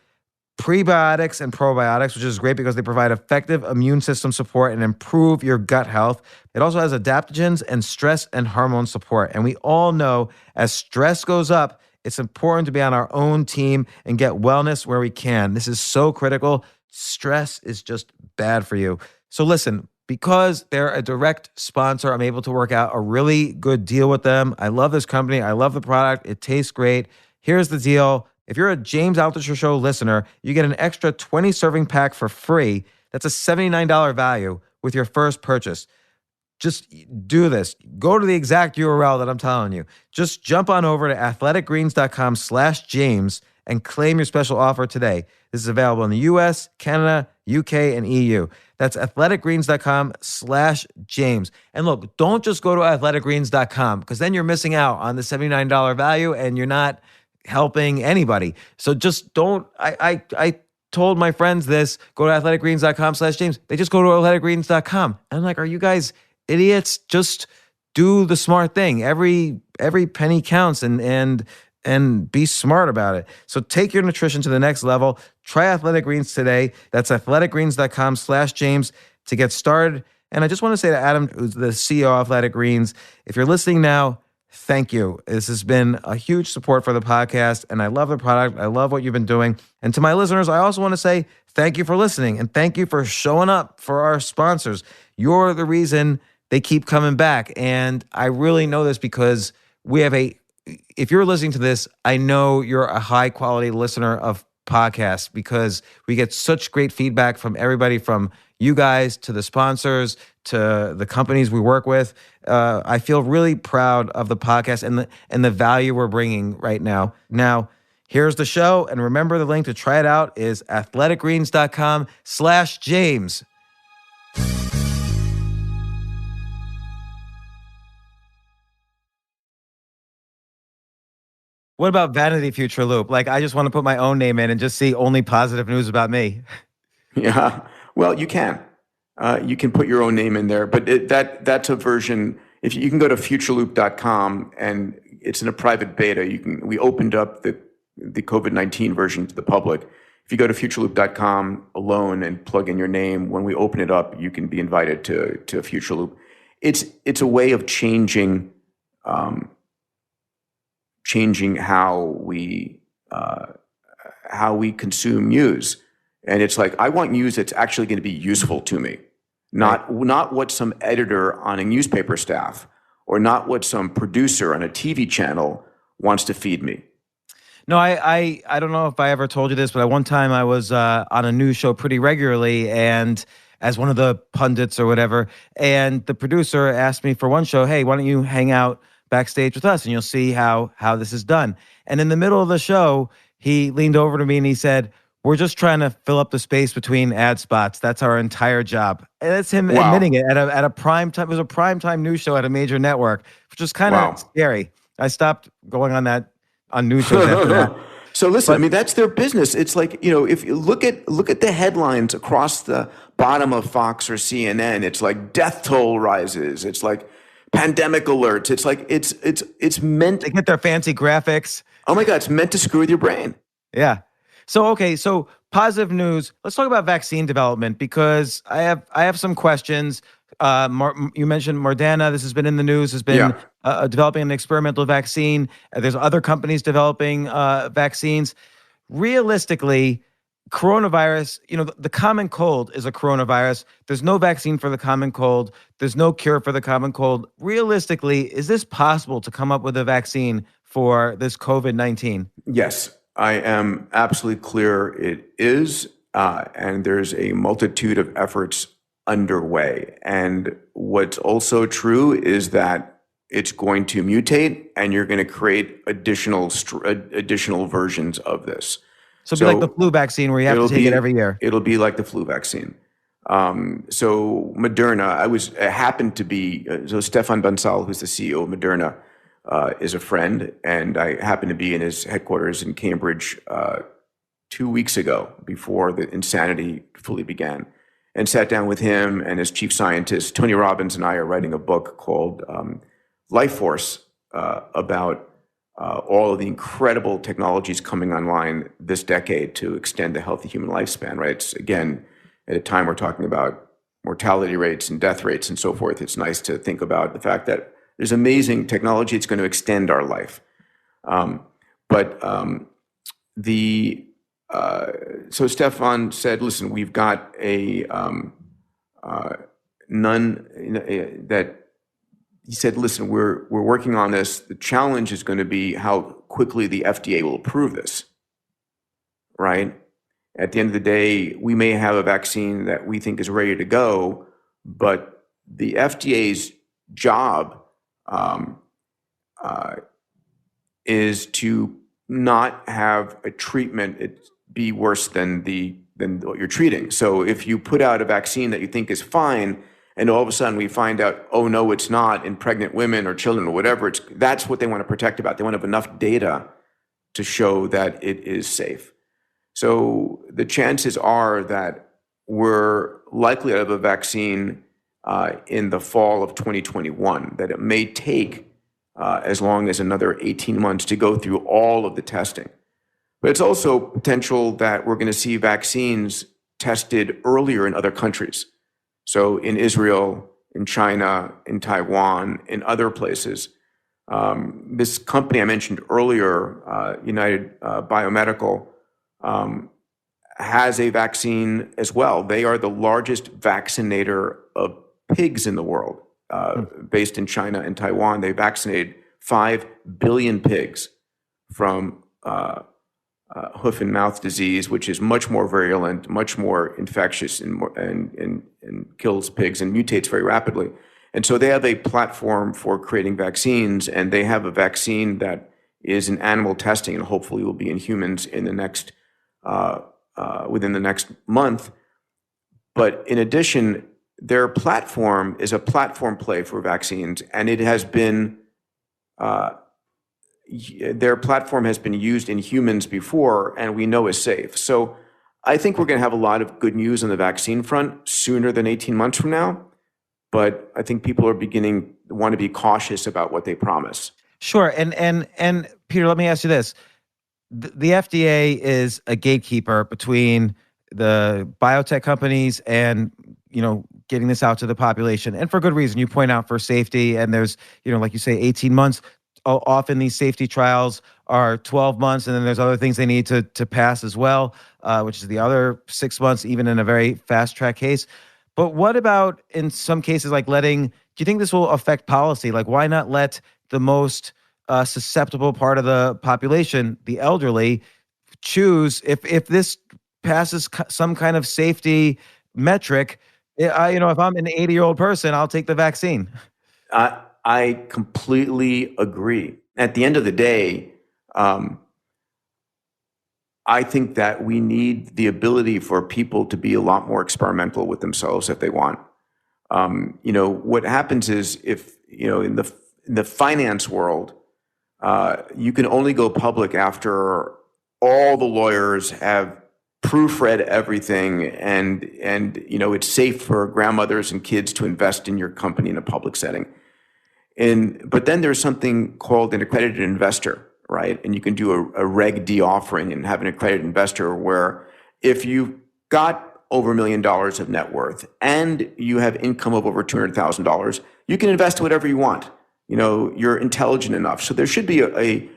prebiotics and probiotics, which is great because they provide effective immune system support and improve your gut health. It also has adaptogens and stress and hormone support. And we all know as stress goes up, it's important to be on our own team and get wellness where we can. This is so critical. Stress is just bad for you. So listen, because they're a direct sponsor, I'm able to work out a really good deal with them. I love this company. I love the product. It tastes great. Here's the deal. If you're a James Altucher Show listener, you get an extra 20 serving pack for free. That's a $79 value with your first purchase. Just do this. Go to the exact URL that I'm telling you. Just jump on over to athleticgreens.com/James and claim your special offer today. This is available in the US, Canada, UK, and EU. That's athleticgreens.com/James. And look, don't just go to athleticgreens.com because then you're missing out on the $79 value and you're not helping anybody. So just don't, I told my friends this, go to athleticgreens.com/James. They just go to athleticgreens.com. And I'm like, are you guys idiots? Just do the smart thing. Every penny counts and be smart about it. So take your nutrition to the next level. Try Athletic Greens today. That's athleticgreens.com/James to get started. And I just want to say to Adam, who's the CEO of Athletic Greens, if you're listening now, thank you. This has been a huge support for the podcast, and I love the product. I love what you've been doing. And to my listeners, I also want to say thank you for listening, and thank you for showing up for our sponsors. You're the reason they keep coming back. And I really know this because we have if you're listening to this, I know you're a high quality listener of podcasts because we get such great feedback from everybody, from you guys to the sponsors to the companies we work with. I feel really proud of the podcast and the value we're bringing right now. Now, here's the show. And remember, the link to try it out is athleticgreens.com/James. What about Vanity Future Loop? Like, I just want to put my own name in and just see only positive news about me. Yeah, well, you can. You can put your own name in there, but that's a version. If you can go to futureloop.com, and it's in a private beta. We opened up the COVID-19 version to the public. If you go to futureloop.com alone and plug in your name, when we open it up, you can be invited to Future Loop. It's a way of changing how we consume news. And it's like, I want news that's actually going to be useful to me, not what some editor on a newspaper staff or not what some producer on a TV channel wants to feed me. No, I don't know if I ever told you this, but at one time I was on a news show pretty regularly, and as one of the pundits or whatever, and the producer asked me for one show, hey, why don't you hang out backstage with us and you'll see how this is done. And in the middle of the show, he leaned over to me and he said, we're just trying to fill up the space between ad spots. That's our entire job. And that's him admitting it at a prime time. It was a prime time news show at a major network, which was kind of scary. I stopped going on news shows after that. So listen, I mean, that's their business. It's like, if you look at the headlines across the bottom of Fox or CNN, it's like death toll rises. It's like pandemic alerts. It's like, it's meant. They get their fancy graphics. Oh my God, it's meant to screw with your brain. Yeah. So positive news. Let's talk about vaccine development because I have some questions. You mentioned Moderna. This has been in the news, has been developing an experimental vaccine. There's other companies developing vaccines. Realistically, coronavirus, the common cold is a coronavirus. There's no vaccine for the common cold. There's no cure for the common cold. Realistically, is this possible to come up with a vaccine for this COVID-19? Yes, I am absolutely clear it is. And there's a multitude of efforts underway. And what's also true is that it's going to mutate, and you're going to create additional versions of this. So it'll be like the flu vaccine where you have to take it every year. It'll be like the flu vaccine. So Moderna, happened to be, so Stefan Bancel, who's the CEO of Moderna, is a friend, and I happened to be in his headquarters in Cambridge 2 weeks ago before the insanity fully began, and sat down with him and his chief scientist. Tony Robbins and I are writing a book called Life Force about all of the incredible technologies coming online this decade to extend the healthy human lifespan, right? It's, again, at a time we're talking about mortality rates and death rates and so forth, it's nice to think about the fact that there's amazing technology that's going to extend our life. So Stefan said, listen, we've got he said, listen, we're working on this. The challenge is going to be how quickly the FDA will approve this, right? At the end of the day, we may have a vaccine that we think is ready to go, but the FDA's job is to not have a treatment be worse than what you're treating. So if you put out a vaccine that you think is fine, and all of a sudden we find out, oh no, it's not, in pregnant women or children or whatever, that's what they want to protect about. They want to have enough data to show that it is safe. So the chances are that we're likely to have a vaccine in the fall of 2021, that it may take as long as another 18 months to go through all of the testing. But it's also potential that we're going to see vaccines tested earlier in other countries. So in Israel, in China, in Taiwan, in other places. This company I mentioned earlier, United Biomedical, has a vaccine as well. They are the largest vaccinator of pigs in the world, based in China and Taiwan. They vaccinated 5 billion pigs from hoof and mouth disease, which is much more virulent, much more infectious, and kills pigs and mutates very rapidly. And so they have a platform for creating vaccines, and they have a vaccine that is in animal testing and hopefully will be in humans in the next within the next month. But in addition, their platform is a platform play for vaccines, and it has been their platform has been used in humans before, and we know is safe. So I think we're going to have a lot of good news on the vaccine front sooner than 18 months from now. But I think people are want to be cautious about what they promise. Sure. And Peter, let me ask you this. The FDA is a gatekeeper between the biotech companies and, getting this out to the population. And for good reason. You point out for safety, and there's, like you say, 18 months. Often these safety trials are 12 months, and then there's other things they need to pass as well, which is the other 6 months, even in a very fast track case. But what about in some cases, like do you think this will affect policy? Like, why not let the most susceptible part of the population, the elderly, choose if this passes some kind of safety metric? If I'm an 80-year-old person, I'll take the vaccine. I completely agree. At the end of the day, I think that we need the ability for people to be a lot more experimental with themselves if they want. What happens is if, in the finance world, you can only go public after all the lawyers have proofread everything and it's safe for grandmothers and kids to invest in your company in a public setting. But then there's something called an accredited investor, right? And you can do a Reg D offering and have an accredited investor where if you got over $1 million of net worth and you have income of over $200,000, you can invest whatever you want. You're intelligent enough. So there should be a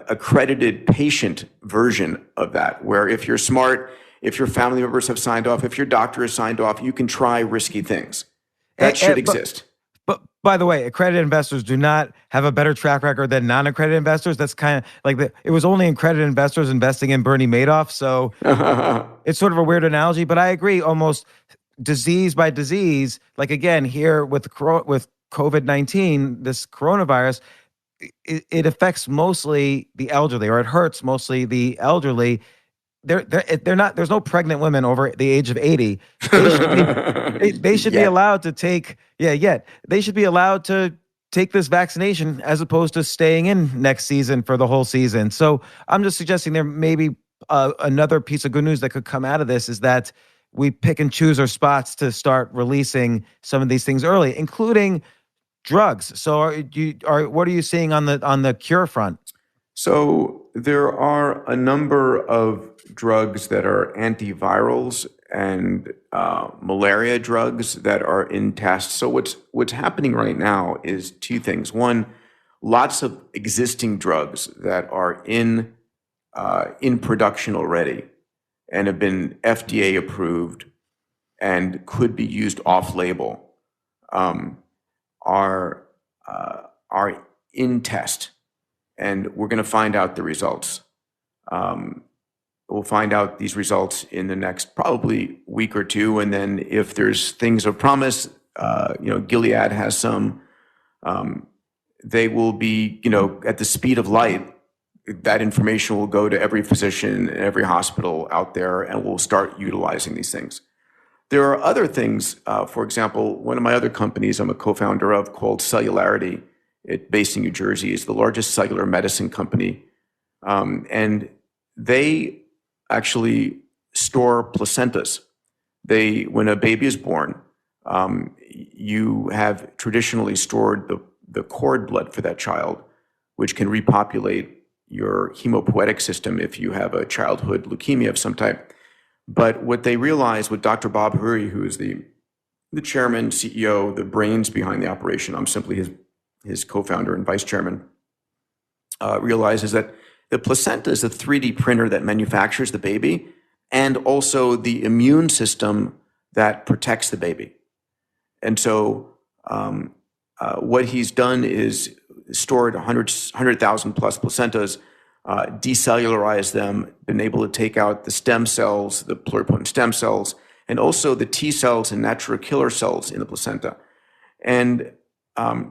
accredited patient version of that, where if you're smart, if your family members have signed off, if your doctor has signed off, you can try risky things. That should exist. But by the way, accredited investors do not have a better track record than non-accredited investors. That's kind of like it was only accredited investors investing in Bernie Madoff. So it's sort of a weird analogy, but I agree almost disease by disease. Like again, here with COVID-19, this coronavirus, it affects mostly the elderly, or it hurts mostly the elderly. They're not. There's no pregnant women over the age of 80. They should be allowed to take. They should be allowed to take this vaccination as opposed to staying in next season for the whole season. So I'm just suggesting there may be another piece of good news that could come out of this is that we pick and choose our spots to start releasing some of these things early, including drugs. So what are you seeing on the cure front? So there are a number of drugs that are antivirals and malaria drugs that are in tests. So what's happening right now is two things. One, lots of existing drugs that are in production already and have been FDA approved and could be used off-label are in test. And we're going to find out the results. We'll find out these results in the next probably week or two. And then if there's things of promise, Gilead has some, they will be, at the speed of light. That information will go to every physician and every hospital out there, and we'll start utilizing these things. There are other things, for example, one of my other companies I'm a co-founder of called Cellularity, based in New Jersey, is the largest cellular medicine company. And they actually store placentas. When a baby is born, you have traditionally stored the cord blood for that child, which can repopulate your hemopoietic system if you have a childhood leukemia of some type. But what they realized with Dr. Bob Huri, who is the chairman, CEO, the brains behind the operation, I'm simply his co-founder and vice chairman, realizes that the placenta is a 3D printer that manufactures the baby and also the immune system that protects the baby. And so what he's done is stored 100,000 plus placentas, decellularized them, been able to take out the stem cells, the pluripotent stem cells, and also the T cells and natural killer cells in the placenta. And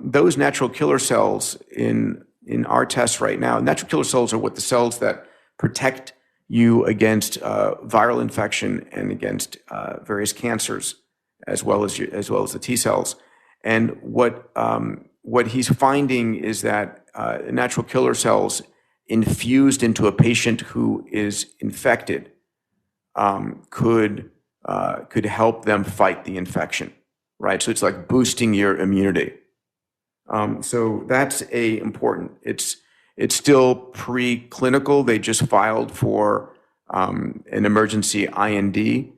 those natural killer cells in our tests right now, natural killer cells are the cells that protect you against viral infection and against various cancers, as well as the T cells. And what he's finding is that natural killer cells infused into a patient who is infected could help them fight the infection, right? So it's like boosting your immunity. So that's important. It's still preclinical. They just filed for an emergency IND,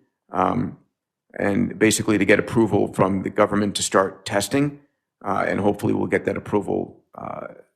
and basically to get approval from the government to start testing. And hopefully we'll get that approval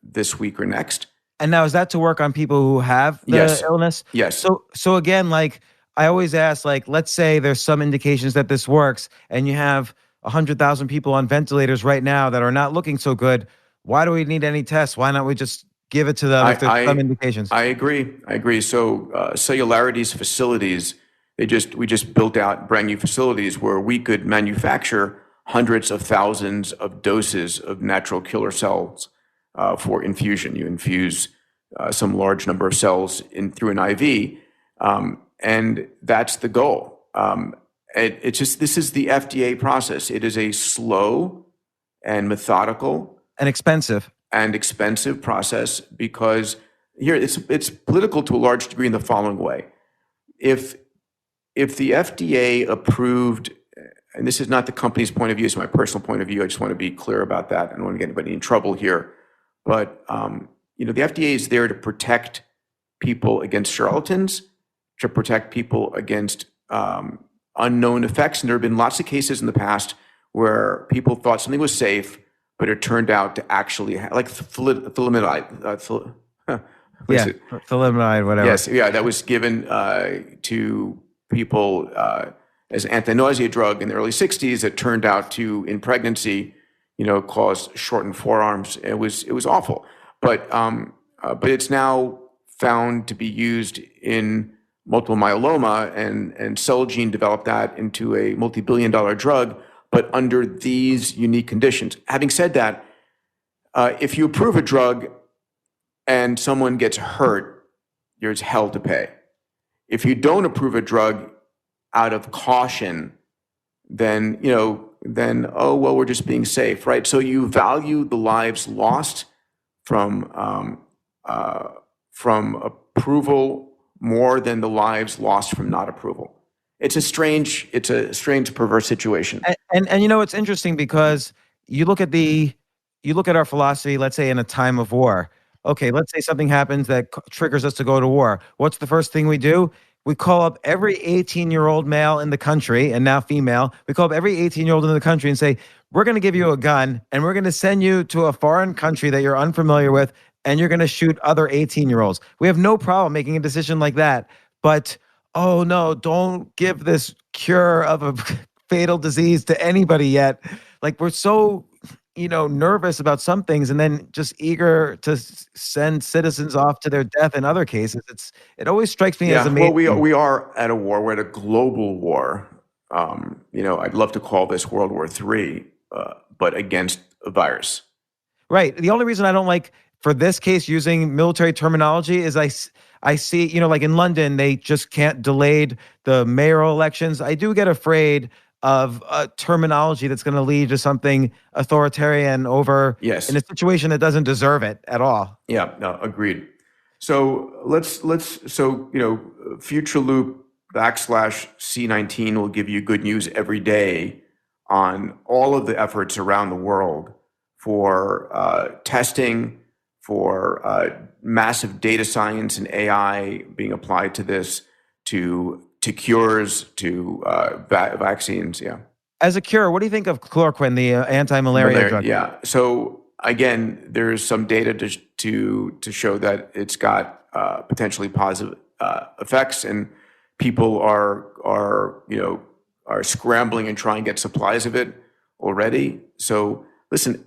this week or next. And now is that to work on people who have the illness? Yes. So again, like I always ask, like, let's say there's some indications that this works and you have 100,000 people on ventilators right now that are not looking so good. Why do we need any tests? Why not we just give it to them if there's some indications? I agree. So Cellularity's facilities, we just built out brand new facilities where we could manufacture hundreds of thousands of doses of natural killer cells for infusion. You infuse some large number of cells through an IV, and that's the goal. This is the FDA process. It is a slow and methodical and expensive process because here it's political to a large degree in the following way. If the FDA approved, and this is not the company's point of view, it's my personal point of view. I just want to be clear about that. I don't want to get anybody in trouble here. But the FDA is there to protect people against charlatans, to protect people against unknown effects. And there have been lots of cases in the past where people thought something was safe, but it turned out to actually like thalidomide. Thalidomide, whatever. Yes, yeah, that was given to people as anti-nausea drug in the early 60s. It turned out to, in pregnancy, cause shortened forearms. It was awful, but it's now found to be used in multiple myeloma, and Celgene developed that into a multi-billion-dollar drug, but under these unique conditions. Having said that, if you approve a drug and someone gets hurt, there's hell to pay. If you don't approve a drug out of caution, then oh well, we're just being safe, right? So you value the lives lost from approval more than the lives lost from not approval. It's a strange, perverse situation. And it's interesting because you look at our philosophy. Let's say in a time of war. Okay, let's say something happens that triggers us to go to war. What's the first thing we do? We call up every 18-year-old male in the country, and now female. We call up every 18-year-old in the country and say, we're going to give you a gun, and we're going to send you to a foreign country that you're unfamiliar with, and you're going to shoot other 18-year-olds. We have no problem making a decision like that. But, oh no, don't give this cure of a fatal disease to anybody yet. Like, we're so nervous about some things and then just eager to send citizens off to their death in other cases. It always strikes me as amazing. Well, we are at a war. We're at a global war. I'd love to call this World War III, but against a virus. Right. The only reason I don't like, for this case, using military terminology is I see, like in London, they just can't delayed the mayoral elections. I do get afraid of a terminology that's going to lead to something authoritarian over in a situation that doesn't deserve it at all. Yeah, no, agreed. So Future Loop /C19 will give you good news every day on all of the efforts around the world for testing, for massive data science and AI being applied to this, to cures, to vaccines. Yeah. As a cure, what do you think of chloroquine, the anti-malaria drug? Yeah. So again, there's some data to show that it's got potentially positive effects, and people are scrambling and trying to get supplies of it already. So listen,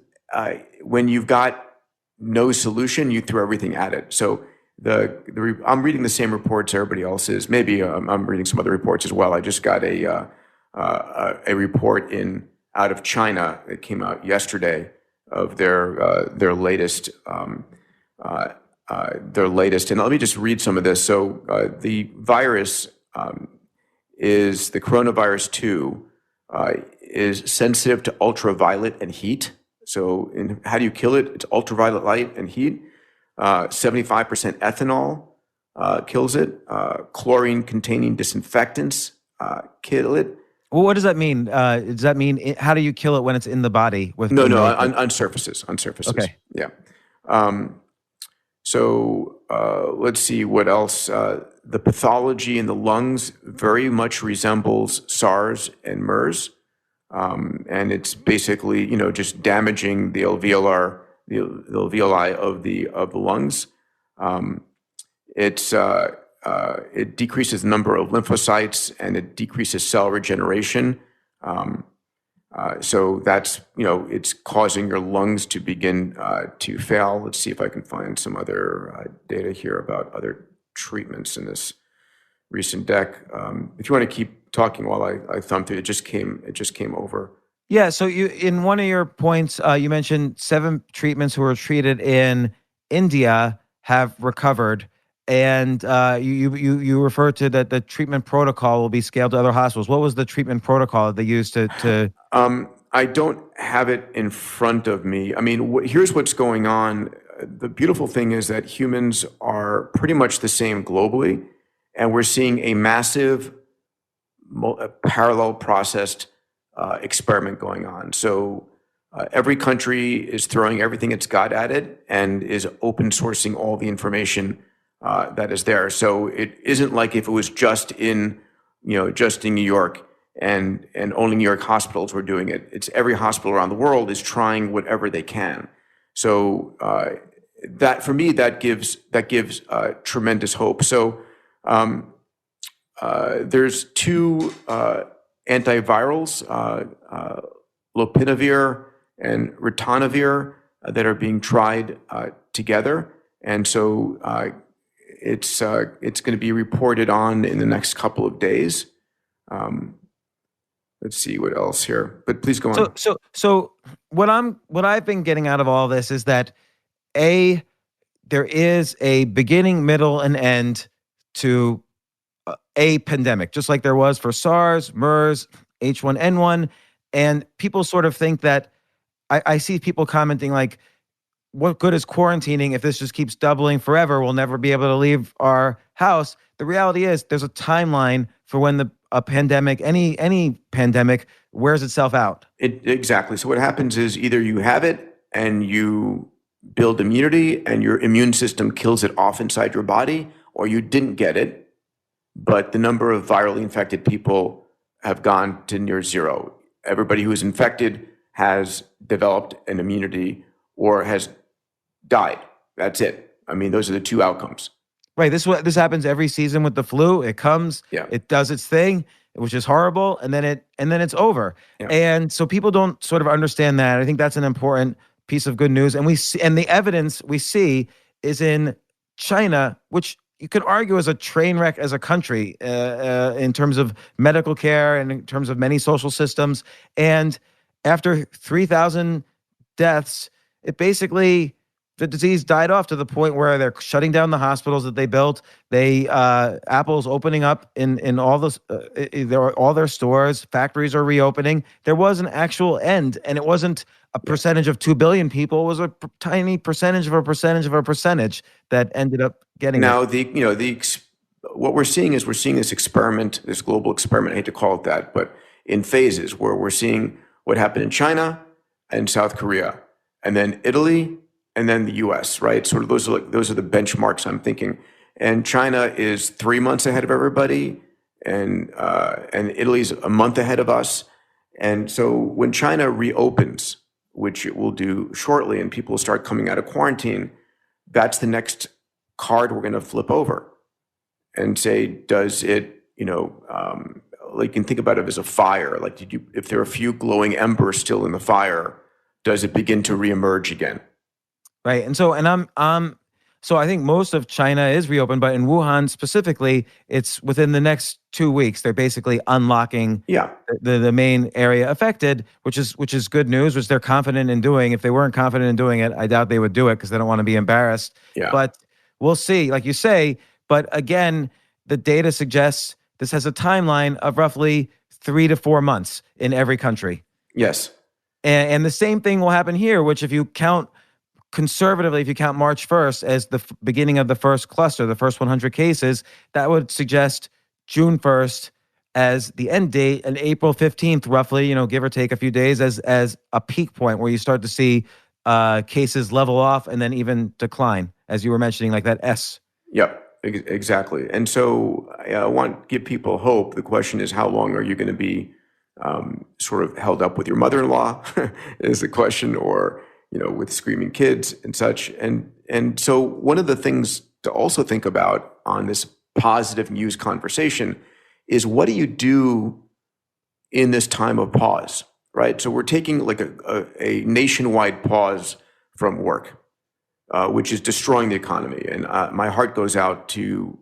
when you've got no solution, you throw everything at it. So I'm reading the same reports everybody else is. Maybe I'm reading some other reports as well. I just got a report out of China that came out yesterday of their latest. And let me just read some of this. So the virus is the coronavirus 2 is sensitive to ultraviolet and heat. So how do you kill it? It's ultraviolet light and heat. 75% ethanol kills it. Chlorine-containing disinfectants kill it. Well, what does that mean? Does that mean how do you kill it when it's in the body? On surfaces. Okay. Yeah. So let's see what else. The pathology in the lungs very much resembles SARS and MERS, and it's basically just damaging the alveoli of the lungs. It decreases the number of lymphocytes and it decreases cell regeneration. So that's it's causing your lungs to begin to fail. Let's see if I can find some other data here about other treatments in this recent deck. If you want to keep talking while I thumb through it, just came over. Yeah, so you in one of your points, you mentioned 7 treatments who were treated in India have recovered, and you referred to that the treatment protocol will be scaled to other hospitals. What was the treatment protocol that they used to? I don't have it in front of me. I mean, here's what's going on. The beautiful thing is that humans are pretty much the same globally, and we're seeing a massive parallel processed experiment going on. So every country is throwing everything it's got at it and is open sourcing all the information that is there. So it isn't like if it was just in New York, and only New York hospitals were doing it. It's every hospital around the world is trying whatever they can. So that for me that gives tremendous hope. So there's two antivirals, lopinavir and ritonavir, that are being tried together, and so it's going to be reported on in the next couple of days. Let's see what else here, but please go on. So what I've been getting out of all this is that there is a beginning, middle, and end to a pandemic, just like there was for SARS, MERS, H1N1, and people sort of think that I see people commenting like, what good is quarantining if this just keeps doubling forever? We'll never be able to leave our house. The reality is there's a timeline for when a pandemic, any pandemic, wears itself out. Exactly. So what happens is either you have it and you build immunity and your immune system kills it off inside your body, or you didn't get it, but the number of virally infected people have gone to near zero. Everybody who is infected has developed an immunity or has died. That's it. I mean, those are the two outcomes. Right. This happens every season with the flu. It comes, it does its thing, which is horrible, and then it's over. Yeah. And so people don't sort of understand that. I think that's an important piece of good news. And we see, and the evidence we see is in China, which you could argue is a train wreck as a country in terms of medical care and in terms of many social systems. And after 3,000 deaths, it basically, the disease died off to the point where they're shutting down the hospitals that they built. Apple's opening up in all all their stores. Factories are reopening. There was an actual end, and it wasn't a percentage of 2 billion people. It was a tiny percentage of a percentage of a percentage that ended up getting now it. What we're seeing is this experiment, this global experiment. I hate to call it that, but in phases where we're seeing what happened in China and South Korea, and then Italy, and then the U.S., right? Sort of those are the benchmarks I'm thinking. And China is 3 months ahead of everybody, and Italy's a month ahead of us. And so when China reopens, which it will do shortly, and people start coming out of quarantine, that's the next card we're going to flip over and say, does it, like you can think about it as a fire. Like, if there are a few glowing embers still in the fire, does it begin to reemerge again? Right. And so, so I think most of China is reopened, but in Wuhan specifically, it's within the next 2 weeks. They're basically unlocking the main area affected, which is good news, which they're confident in doing. If they weren't confident in doing it, I doubt they would do it because they don't want to be embarrassed. Yeah. But we'll see, like you say. But again, the data suggests this has a timeline of roughly 3 to 4 months in every country. Yes. And the same thing will happen here, which if you count conservatively, if you count March 1st as the beginning of the first cluster, the first 100 cases, that would suggest June 1st as the end date and April 15th, roughly, give or take a few days, as a peak point where you start to see cases level off and then even decline, as you were mentioning, like that S. Yep, exactly. And so I want to give people hope. The question is, how long are you going to be sort of held up with your mother-in-law is the question, or with screaming kids and such. And so one of the things to also think about on this positive news conversation is, what do you do in this time of pause, right? So we're taking like a nationwide pause from work, which is destroying the economy. And my heart goes out to,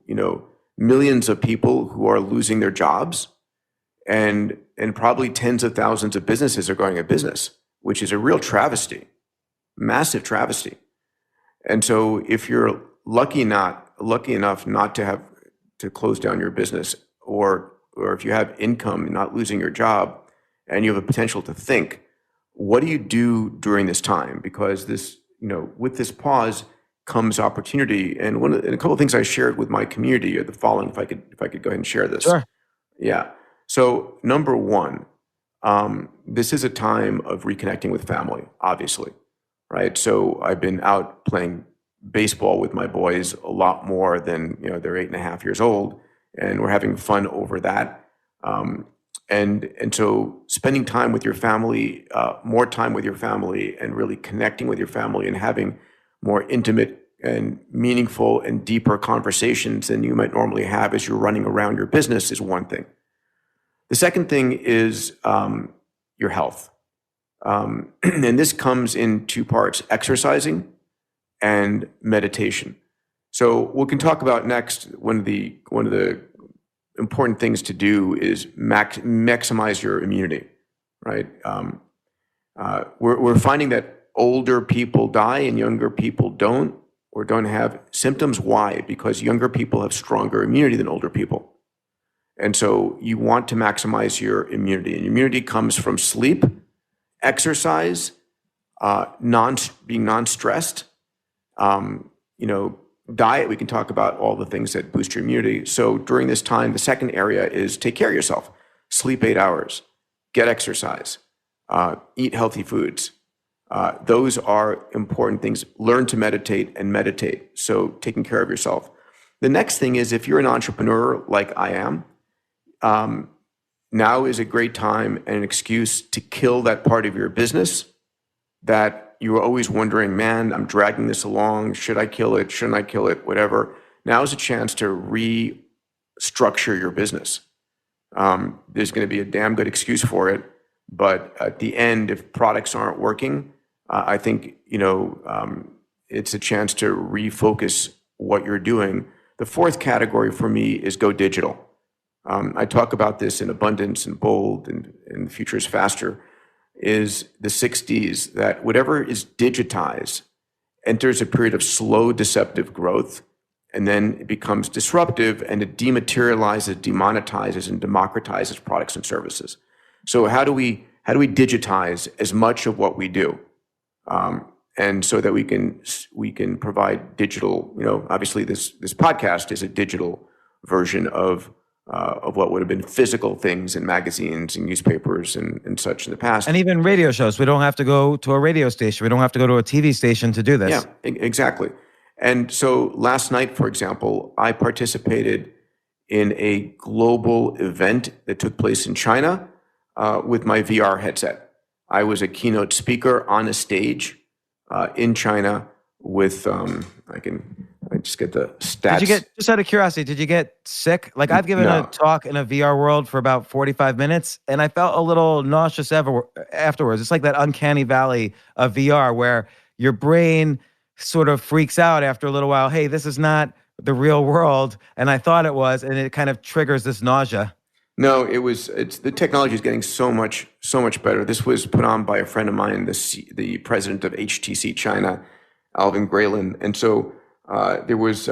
millions of people who are losing their jobs, and probably tens of thousands of businesses are going out of business, which is a real travesty. Massive travesty. And so if you're lucky enough not to have to close down your business, or if you have income and not losing your job, and you have a potential to think, what do you do during this time? Because this, with this pause comes opportunity. And a couple of things I shared with my community are the following, if I could go ahead and share this. Sure. Yeah. So number one, this is a time of reconnecting with family, obviously. Right. So I've been out playing baseball with my boys a lot more than, they're 8.5 years old, and we're having fun over that. And so spending time with your family, more time with your family, and really connecting with your family and having more intimate and meaningful and deeper conversations than you might normally have as you're running around your business is one thing. The second thing is your health. And this comes in two parts: exercising and meditation. So we can talk about next, one of the important things to do is maximize your immunity, right? We're finding that older people die and younger people don't, or don't have symptoms. Why? Because younger people have stronger immunity than older people. And so you want to maximize your immunity. And immunity comes from sleep, exercise, being non-stressed, diet. We can talk about all the things that boost your immunity. So during this time, the second area is take care of yourself. Sleep 8 hours, get exercise, eat healthy foods. Those are important things. Learn to meditate and meditate. So taking care of yourself. The next thing is, if you're an entrepreneur like I am, now is a great time and an excuse to kill that part of your business that you were always wondering, man, I'm dragging this along. Should I kill it? Shouldn't I kill it? Whatever. Now is a chance to restructure your business. There's going to be a damn good excuse for it. But at the end, if products aren't working, I think, it's a chance to refocus what you're doing. The fourth category for me is go digital. I talk about this in Abundance and Bold and the Future is Faster, is the 6Ds, that whatever is digitized enters a period of slow deceptive growth, and then it becomes disruptive, and it dematerializes, demonetizes, and democratizes products and services. So how do we digitize as much of what we do? And so that we can provide digital, obviously this podcast is a digital version of what would have been physical things in magazines and newspapers and such in the past. And even radio shows. We don't have to go to a radio station. We don't have to go to a TV station to do this. Yeah, exactly. And so last night, for example, I participated in a global event that took place in China with my VR headset. I was a keynote speaker on a stage in China with, I just get the stats. Just out of curiosity, did you get sick? Like, I've given a talk in a VR world for about 45 minutes, and I felt a little nauseous afterwards. It's like that uncanny valley of VR where your brain sort of freaks out after a little while. Hey, this is not the real world, and I thought it was, and it kind of triggers this nausea. No, it's the technology is getting so much better. This was put on by a friend of mine, the president of HTC China, Alvin Graylin, and so there was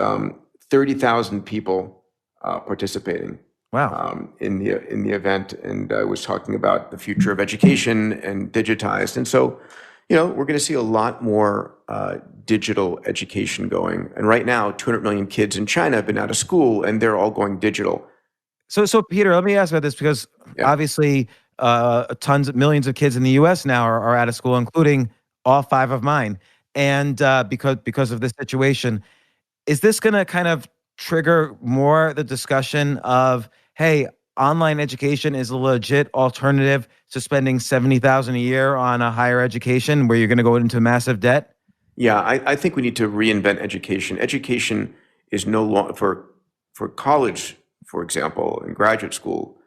30,000 people participating. Wow. In the event, and I was talking about the future of education and digitized, and so we're going to see a lot more digital education going. And right now, 200 million kids in China have been out of school, and they're all going digital. So Peter, let me ask about this, because obviously millions of kids in the U.S. now are out of school, including all 5 of mine. And because of this situation, is this going to kind of trigger more the discussion of, hey, online education is a legit alternative to spending $70,000 a year on a higher education where you're going to go into massive debt? Yeah, I think we need to reinvent education. Education is no longer for college, for example, in graduate school.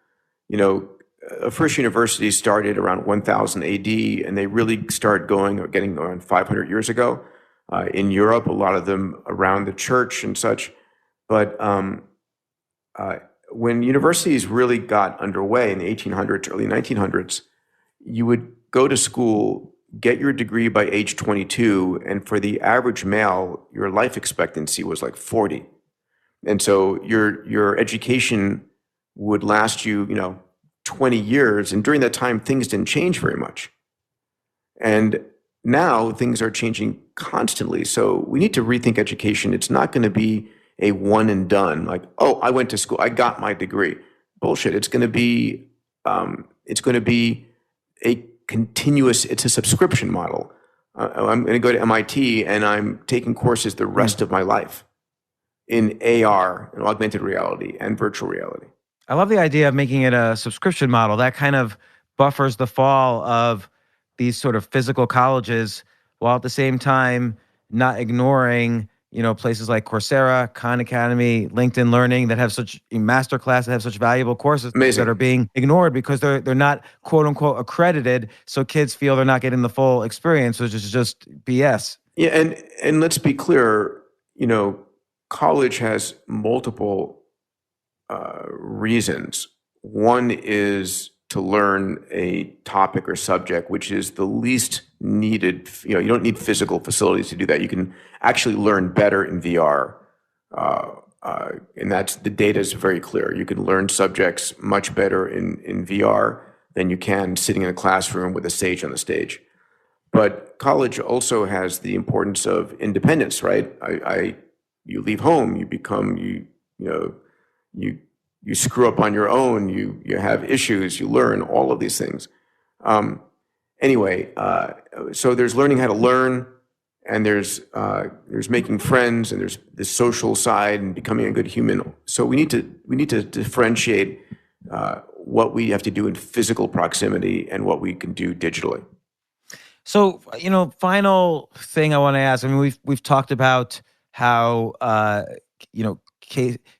First universities started around 1000 AD, and they really started getting going 500 years ago. In Europe, a lot of them around the church and such. But when universities really got underway in the 1800s, early 1900s, you would go to school, get your degree by age 22, and for the average male, your life expectancy was like 40. And so your education would last you, 20 years. And during that time, things didn't change very much. And now things are changing constantly. So we need to rethink education. It's not going to be a one and done, like, oh, I went to school, I got my degree. Bullshit. It's going to be a continuous, it's a subscription model. I'm going to go to MIT and I'm taking courses the rest of my life in AR and augmented reality and virtual reality. I love the idea of making it a subscription model. That kind of buffers the fall of these sort of physical colleges, while at the same time not ignoring, places like Coursera, Khan Academy, LinkedIn Learning that have such masterclass that have such valuable courses Amazing. that are being ignored because they're not quote unquote accredited. So kids feel they're not getting the full experience, which is just BS. Yeah, and let's be clear, college has multiple reasons. One is to learn a topic or subject, which is the least needed. You don't need physical facilities to do that. You can actually learn better in VR. And the data is very clear. You can learn subjects much better in VR than you can sitting in a classroom with a sage on the stage. But college also has the importance of independence, right? You leave home, you become, you screw up on your own, you have issues, you learn all of these things. So there's learning how to learn, and there's making friends, and there's the social side and becoming a good human. So we need to differentiate what we have to do in physical proximity and what we can do digitally. So, final thing I want to ask. I mean, we've talked about how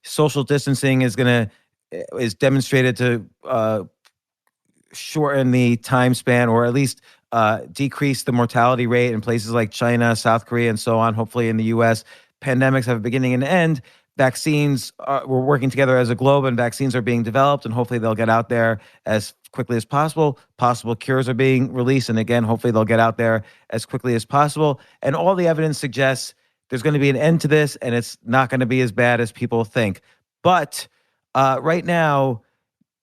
social distancing is demonstrated to shorten the time span, or at least decrease the mortality rate in places like China, South Korea, and so on. Hopefully, in the U.S., pandemics have a beginning and an end. Vaccines, we're working together as a globe, and vaccines are being developed, and hopefully they'll get out there as quickly as possible. Possible cures are being released, and again, hopefully they'll get out there as quickly as possible. And all the evidence suggests there's going to be an end to this, and it's not going to be as bad as people think. But right now,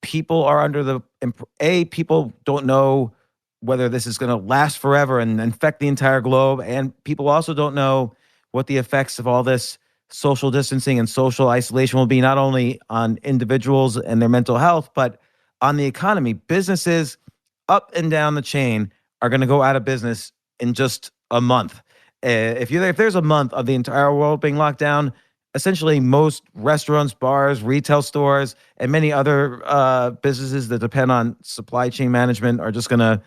people are people don't know whether this is going to last forever and infect the entire globe, and people also don't know what the effects of all this social distancing and social isolation will be, not only on individuals and their mental health, but on the economy. Businesses up and down the chain are going to go out of business in just a month. If there's a month of the entire world being locked down, essentially most restaurants, bars, retail stores, and many other businesses that depend on supply chain management are just going to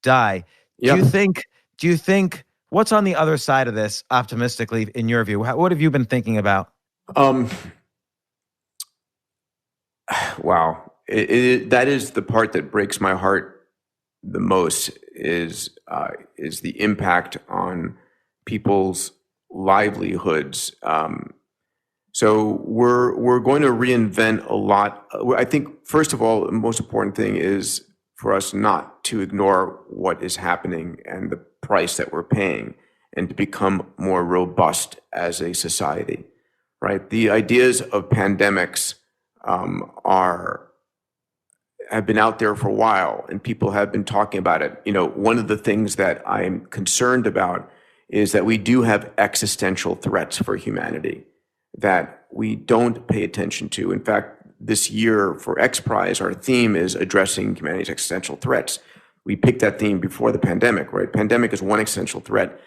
die. Yep. Do you think what's on the other side of this, optimistically, in your view? What have you been thinking about? Wow. That is the part that breaks my heart the most, is the impact on people's livelihoods. So we're going to reinvent a lot. I think, first of all, the most important thing is for us not to ignore what is happening and the price that we're paying, and to become more robust as a society, right? The ideas of pandemics have been out there for a while, and people have been talking about it. One of the things that I'm concerned about is that we do have existential threats for humanity that we don't pay attention to. In fact, this year for X Prize, our theme is addressing humanity's existential threats. We picked that theme before the pandemic, right? Pandemic is one existential threat.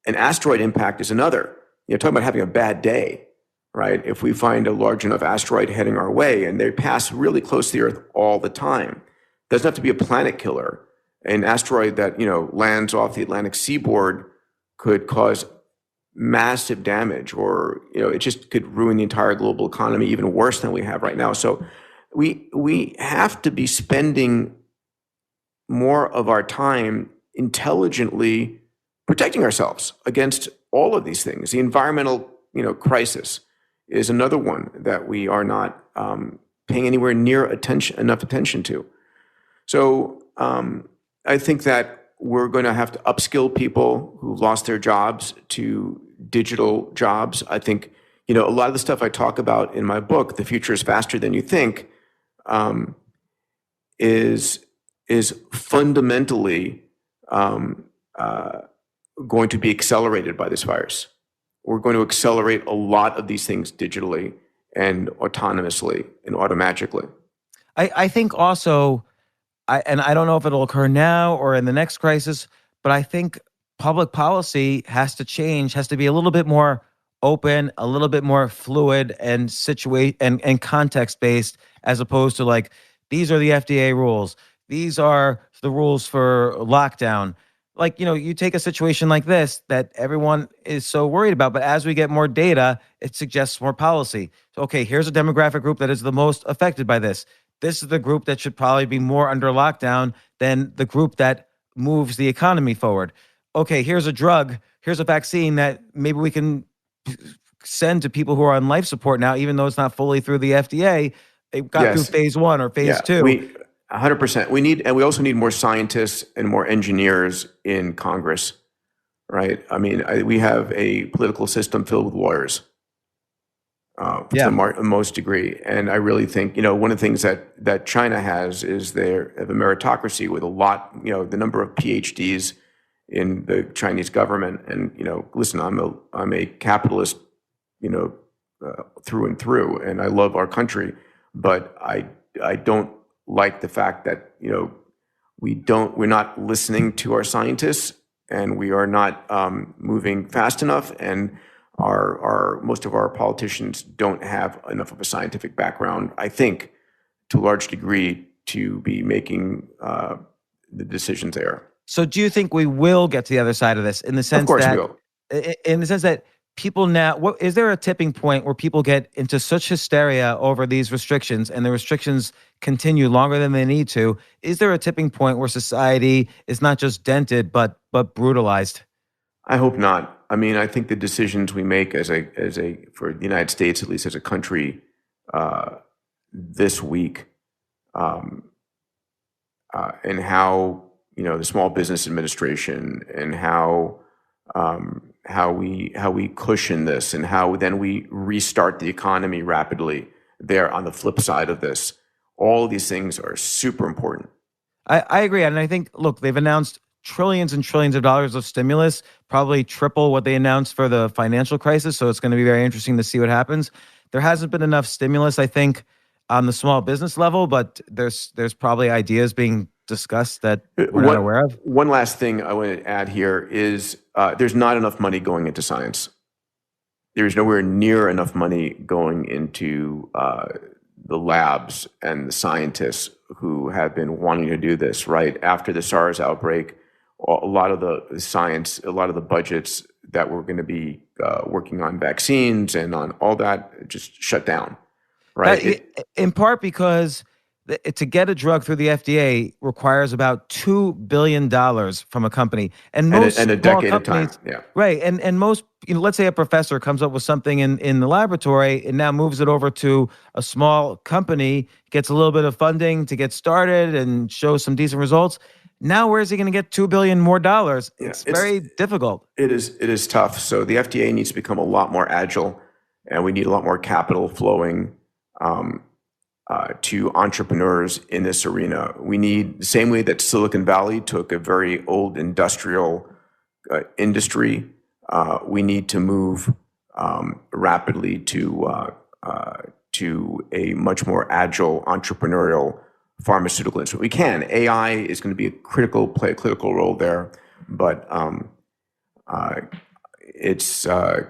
An asteroid impact is another. Talking about having a bad day, right? If we find a large enough asteroid heading our way, and they pass really close to the Earth all the time, doesn't have to be a planet killer. An asteroid that, lands off the Atlantic seaboard could cause massive damage, or, it just could ruin the entire global economy even worse than we have right now. So we have to be spending more of our time intelligently protecting ourselves against all of these things. The environmental, crisis is another one that we are not paying anywhere near enough attention to. So I think that we're going to have to upskill people who lost their jobs to digital jobs. I think, a lot of the stuff I talk about in my book, The Future is Faster Than You Think, is fundamentally going to be accelerated by this virus. We're going to accelerate a lot of these things digitally and autonomously and automatically. I think also, and I don't know if it'll occur now or in the next crisis, but I think public policy has to change, has to be a little bit more open, a little bit more fluid and and context based, as opposed to like, these are the FDA rules. These are the rules for lockdown. Like, you take a situation like this that everyone is so worried about, but as we get more data, it suggests more policy. So, okay, here's a demographic group that is the most affected by this. This is the group that should probably be more under lockdown than the group that moves the economy forward. Okay, here's a drug, here's a vaccine that maybe we can send to people who are on life support now, even though it's not fully through the FDA. It got through phase 1 or phase 2. 100%. We also need more scientists and more engineers in Congress, right? I mean, we have a political system filled with lawyers to the most degree. And I really think, one of the things that China has is they have a meritocracy with a lot, the number of PhDs in the Chinese government. And, listen, I'm a capitalist, through and through, and I love our country, but I don't like the fact that, we're not listening to our scientists, and we are not moving fast enough, and most of our politicians don't have enough of a scientific background, I think, to a large degree, to be making the decisions there. So do you think we will get to the other side of this in the sense we that, will. in the sense that people now, is there a tipping point where people get into such hysteria over these restrictions and the restrictions continue longer than they need to? Is there a tipping point where society is not just dented, but brutalized? I hope not. I mean, I think the decisions we make for the United States, at least as a country, this week, and how, the Small Business Administration, and how we cushion this, and how then we restart the economy rapidly there on the flip side of this. All of these things are super important. I agree. And I think, look, they've announced trillions and trillions of dollars of stimulus, probably triple what they announced for the financial crisis. So it's going to be very interesting to see what happens. There hasn't been enough stimulus, I think, on the small business level, but there's probably ideas being discussed that we're not aware of. One last thing I want to add here is there's not enough money going into science. There's nowhere near enough money going into the labs and the scientists who have been wanting to do this, right? After the SARS outbreak, a lot of the science, a lot of the budgets that were going to be working on vaccines and on all that just shut down, right? In part because to get a drug through the FDA requires about $2 billion from a company, and a decade of time. Yeah, right. And most, let's say a professor comes up with something in the laboratory and now moves it over to a small company, gets a little bit of funding to get started and shows some decent results. Now, where's he going to get $2 billion more? It's very difficult. It is tough. So the FDA needs to become a lot more agile, and we need a lot more capital flowing to entrepreneurs in this arena. We need, the same way that Silicon Valley took a very old industrial industry, we need to move rapidly to a much more agile entrepreneurial pharmaceutical industry. We can. AI is going to play a critical role there, but it's an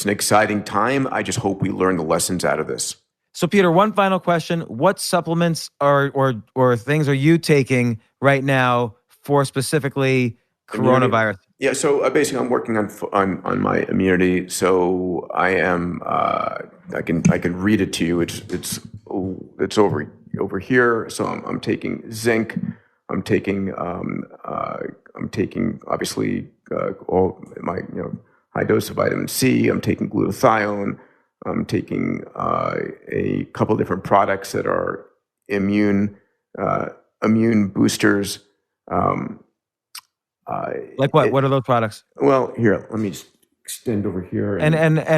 exciting time. I just hope we learn the lessons out of this. So, Peter, one final question: what supplements or things are you taking right now for specifically coronavirus? Yeah, so basically, I'm working on my immunity. So I am. I can read it to you. It's over here. So I'm taking zinc. I'm taking obviously all my high dose of vitamin C. I'm taking glutathione. I'm taking a couple of different products that are immune boosters. Like what? What are those products? Well, here, let me just extend over here. And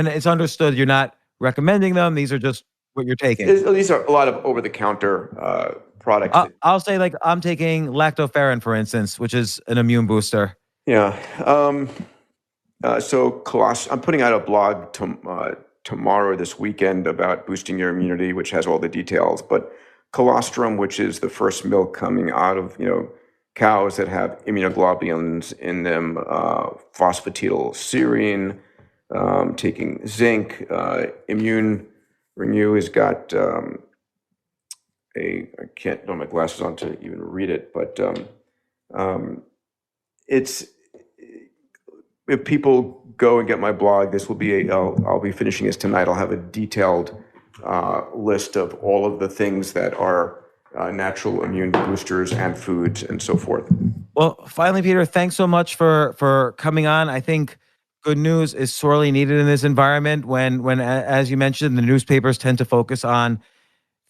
it's understood you're not recommending them. These are just what you're taking. These are a lot of over-the-counter products. I'll say, like, I'm taking lactoferrin, for instance, which is an immune booster. Yeah. So I'm putting out a blog tomorrow, this weekend, about boosting your immunity, which has all the details. But colostrum, which is the first milk coming out of cows that have immunoglobulins in them, phosphatidylserine, taking zinc. Immune Renew has got I can't put my glasses on to even read it, but it's, if people go and get my blog, this will be I'll be finishing this tonight. I'll have a detailed list of all of the things that are natural immune boosters and foods and so forth. Well, finally, Peter, thanks so much for coming on. I think good news is sorely needed in this environment when as you mentioned, the newspapers tend to focus on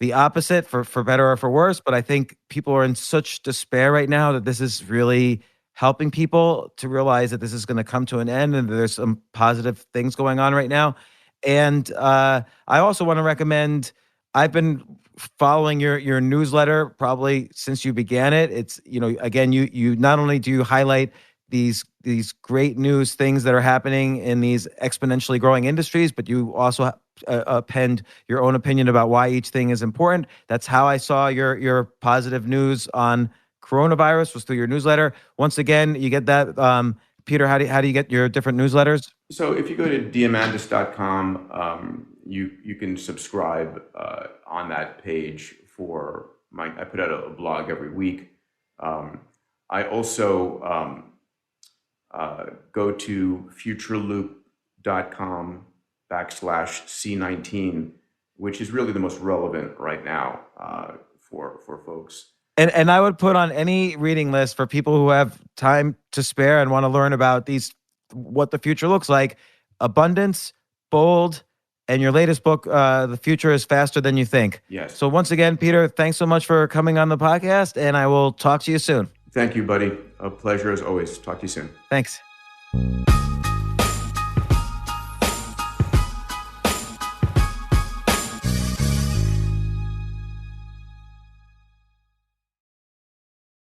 the opposite, for better or for worse. But I think people are in such despair right now that this is really helping people to realize that this is going to come to an end and there's some positive things going on right now. And I also want to recommend, I've been following your newsletter probably since you began it. It's, again, you not only do you highlight these great news things that are happening in these exponentially growing industries, but you also append your own opinion about why each thing is important. That's how I saw your positive news on coronavirus, was through your newsletter. Once again, you get that. Peter, how do you get your different newsletters? So if you go to Diamandis.com, you can subscribe on that page for I put out a blog every week. I also go to futureloop.com/C19, which is really the most relevant right now for folks. And I would put on any reading list for people who have time to spare and want to learn about what the future looks like. Abundance, Bold, and your latest book, The Future is Faster Than You Think. Yes. So once again, Peter, thanks so much for coming on the podcast, and I will talk to you soon. Thank you, buddy. A pleasure as always. Talk to you soon. Thanks.